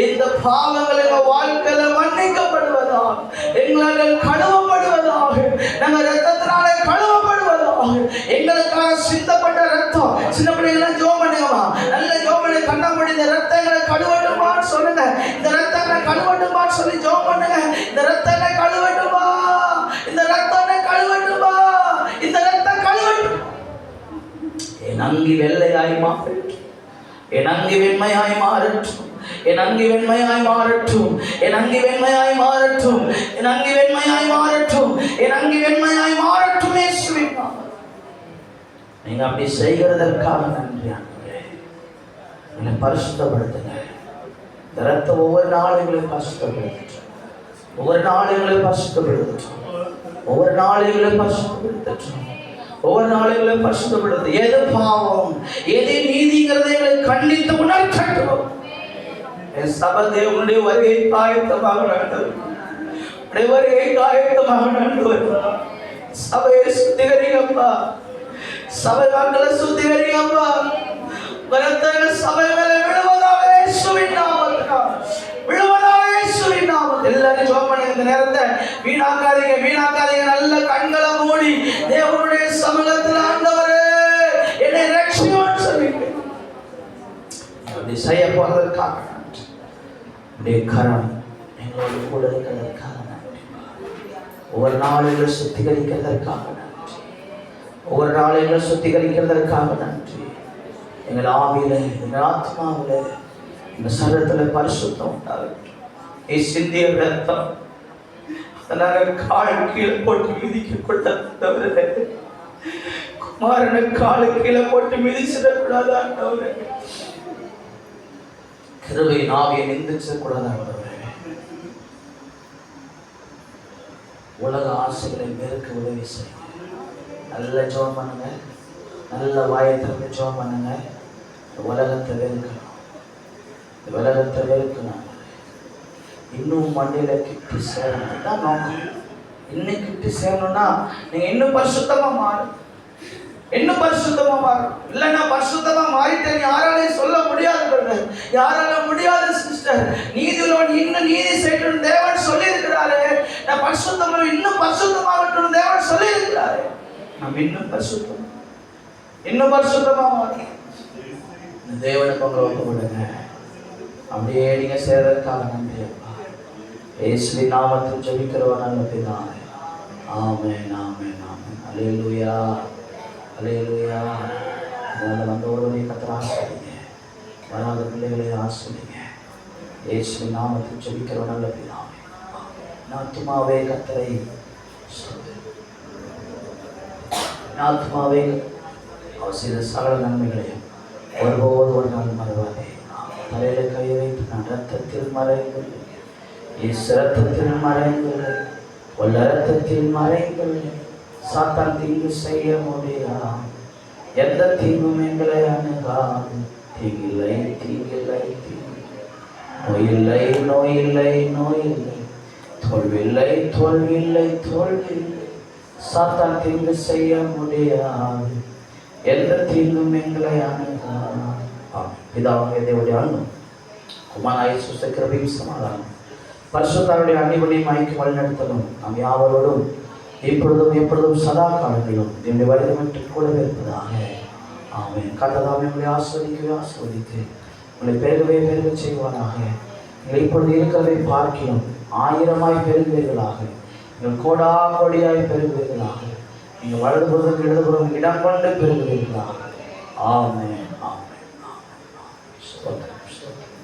இந்த பாவங்கள் எங்க வாழ்க்கையில மன்னிக்கப்படுவதாக, எங்களால் கழுவப்படுவதாக, நாங்கள் ரத்தத்தினால கழுவப்படுவதாக, எங்களுக்காக சிந்தப்பட்ட ரத்தம். சின்ன பிள்ளைங்களாம் ஜெபம் பண்ணுங்கம்மா, நல்ல ஜெபம் பண்ணி கண்ணாமூடி இந்த ரத்தங்களை கழுவட்டுமான்னு சொல்லுங்க. இந்த ரத்தங்களை கழுவட்டுமான்னு சொல்லி ஜெபம் பண்ணுங்க. இந்த ரத்தங்களை கழுவட்டுமா, இந்த ரத்தத்தை கழுவட்டுமா, இந்த ரத்தம் கழுவட்டும். என் அங்கி வெள்ளையாய் மாறட்டும், என் அங்கி வெண்மையாய் மாறட்டும், என் அங்கி வெண்மையாய் மாறட்டும், என் அங்கி வெண்மையாய் மாறட்டும், என் அங்கி வெண்மையாய் மாறட்டும், என் அங்கி வெண்மையாய் மாறட்டும். இயேசுவின் நாமத்தில் நீங்க அப்படி செய்கிறதற்காக நன்றி ஆண்டவரே. என்னை பரிசுத்தப்படுத்துங்க. இந்த ரத்தம் ஒவ்வொரு நாளும் எங்களை பரிசுத்தப்படுத்தட்டும், ஒவ்வொரு நாளும் எங்களை பரிசுத்தப்படுத்தட்டும், ஒவ்வொரு நாளும் எங்களை பரிசுத்தப்படுத்தட்டும், ஒவ்வொரு நாளும் எங்களை பரிசுத்தப்படுத்து. எது பாவம் எது நீதிங்கிறதை எங்களை கண்டித்து உணர்த்தட்டும். என் சபை தேவனுடைய வருகை காயத்தமாக நடந்தது, வருகை காயத்தமாக நடந்தது. சபையை சுத்திகரிங்கப்பா, சபை மக்களை சுத்திகரிங்கப்பா. வரத்தங்கள் சபை மேலே விழுவதாக இயேசுவின் நாமத்தினால், விழுவதாக இயேசுவின் நாமத்தில். எல்லாரும் ஜெபம் பண்ணுங்க. இந்த நேரத்தை வீணாக்காதீங்க, வீணாக்காதீங்க. நல்ல கண்களை மூடி தேவனுடைய சமூகத்தில் ஆண்டவரே என்னை ரட்சி அப்படி செய்ய போறதற்காக நன்றி. உடைய கரம் எங்களோடு கூட இருக்கிறதற்காக நன்றி. ஒவ்வொரு நாளில சுத்திகரிக்கிறதற்காக நன்றி. ஒவ்வொரு நாளில சுத்திகரிக்கிறதற்காக நன்றி. எங்கள் ஆவியில, எங்கள் ஆத்மாவில, எங்கள் சரீரத்துல பரிசுத்தம் உண்டாகட்டும். சிந்திய ரத்தம் அதனால கால் கீழே போட்டு மிதிக்க கொண்டவரே, குமாரனை காலு கீழே போட்டு மிதிச்சிடக்கூடாது ஆண்டவரே. கிருபையின் ஆவியை நிந்திச்சிடக்கூடாது ஆண்டவரே. உலக ஆசைகளை வெறுக்க உதவி செய்யுங்க. நல்ல ஜெபம் பண்ணுங்க, நல்ல வாயை திறந்து ஜெபம் பண்ணுங்க. உலகத்தை வெறுக்கணும், உலகத்தை வெறுக்கணும். இன்னும் மண்ணில கிட்டி சேரணும் தான் நோக்கம். இன்னும் கிட்டி சேரணும்னா நீங்க இன்னும் பரிசுத்தமா மாறும், இன்னும் பரிசுத்தமா மாறும். இல்லைன்னா பரிசுத்தமா மாறிட்டேன் யாராலையும் சொல்ல முடியாது, யாரால முடியாது சிஸ்டர். நீதியுள்ளவன் இன்னும் நீதி செய்யணும் தேவன் சொல்லி இருக்கிறாரு. நான் பரிசுத்தமா இன்னும் பரிசுத்தமாகட்டும் தேவன் சொல்லி இருக்கிறாரு. நாம் இன்னும் பரிசுத்தம், இன்னும் பரிசுத்தமா மாறும். தேவனுக்கு உங்களை ஒப்பு விடுங்க. அப்படியே நீங்க செய்யறதுக்காக நன்றி. இயேசுவின் நாமத்தில் ஜெபிக்கிறோம் நல்ல பிதாவே. ஆமென், ஆமென், ஆமென். அல்லேலூயா, அல்லேலூயா. அதனால வந்தவர்களுடைய கர்த்தரை ஆசீர்வதிங்க, வராத பிள்ளைகளை ஆசீர்வதிங்க. இயேசுவின் நாமத்தில் ஜெபிக்கிறோம் நல்ல பிதாவே. ஆத்துமாவே கர்த்தரை ஸ்தோத்திரி. ஆத்துமாவே அவர் செய்த சகல நன்மைகளையும் ஒருபோது ஒரு நாள் மறவாதே. தலையில கை வைத்து நான் ரத்தத்தில் மறைந்துள்ளேன், ரத்தத்தில் மறைந்துள்ளேன், உள்ள ரத்தத்தில் மறைந்துள்ளேன். சாத்தான் தீங்கு செய்ய முடியாது, எந்த தீங்கும் எங்களை அணுகாது. தீங்கில்லை, தீங்கில்லை, நோயில்லை, நோயில்லை, நோயில்லை, தோல்வில்லை, தோல்வில்லை, தோல்வில்லை. சாத்தான் தீங்கு செய்ய முடியாது, எந்த தீங்கும் எங்களை அணுகாது. பிதாவாகிய தேவனுடைய அன்பும் குமாரனாகிய இயேசு கிறிஸ்துவின் கிருபையும் சமாதானமும் பரிசுத்தருடைய அன்பினையும் ஐக்கியம் வழிநடத்தலும் நாம் யாவரோடும் இப்பொழுதும் எப்பொழுதும் சதா காலங்களிலும் என்னுடைய வலிமைட்டு கூடவே இருப்பதாக. ஆமென். கர்த்தர் உங்களை ஆசீர்வதிக்கவே ஆசீர்வதித்து உங்களை பெருகவே பெருக செய்வானாக. நீங்கள் இப்பொழுது இருக்கிறதை பார்க்கிறோம் 1000 பெருகுவீர்களாக, நீங்கள் கோடா கோடியாய் பெருகுவீர்களாக, நீங்கள் வலதுபுறம் இடதுபுறம் இடம் கொண்டு பெருகுவீர்களாக. ஆமென், ஆமென்.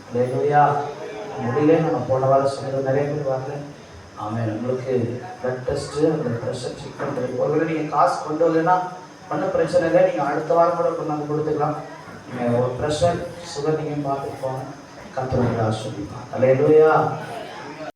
அல்லேலூயா. முடியல, நம்ம போன வாரம் சொன்னது நிறைய பேர் வாங்க. ஆமென். உங்களுக்கு பிளட் டெஸ்ட்டு, அந்த ப்ரெஷர் செக் பண்ணுறது, ஒருவேளை நீங்கள் காசு கொண்டு வரலைன்னா ஒன்றும் பிரச்சனை இல்லை, நீங்கள் அடுத்த வாரம் கூட கொண்டாந்து கொடுத்துக்கலாம். நீங்கள் ஒரு ப்ரெஷர் சுகர் நீங்கள் பார்த்துட்டு போங்க. கர்த்தர் உங்களை ஆசீர்வதிப்பார். அல்லேலூயா.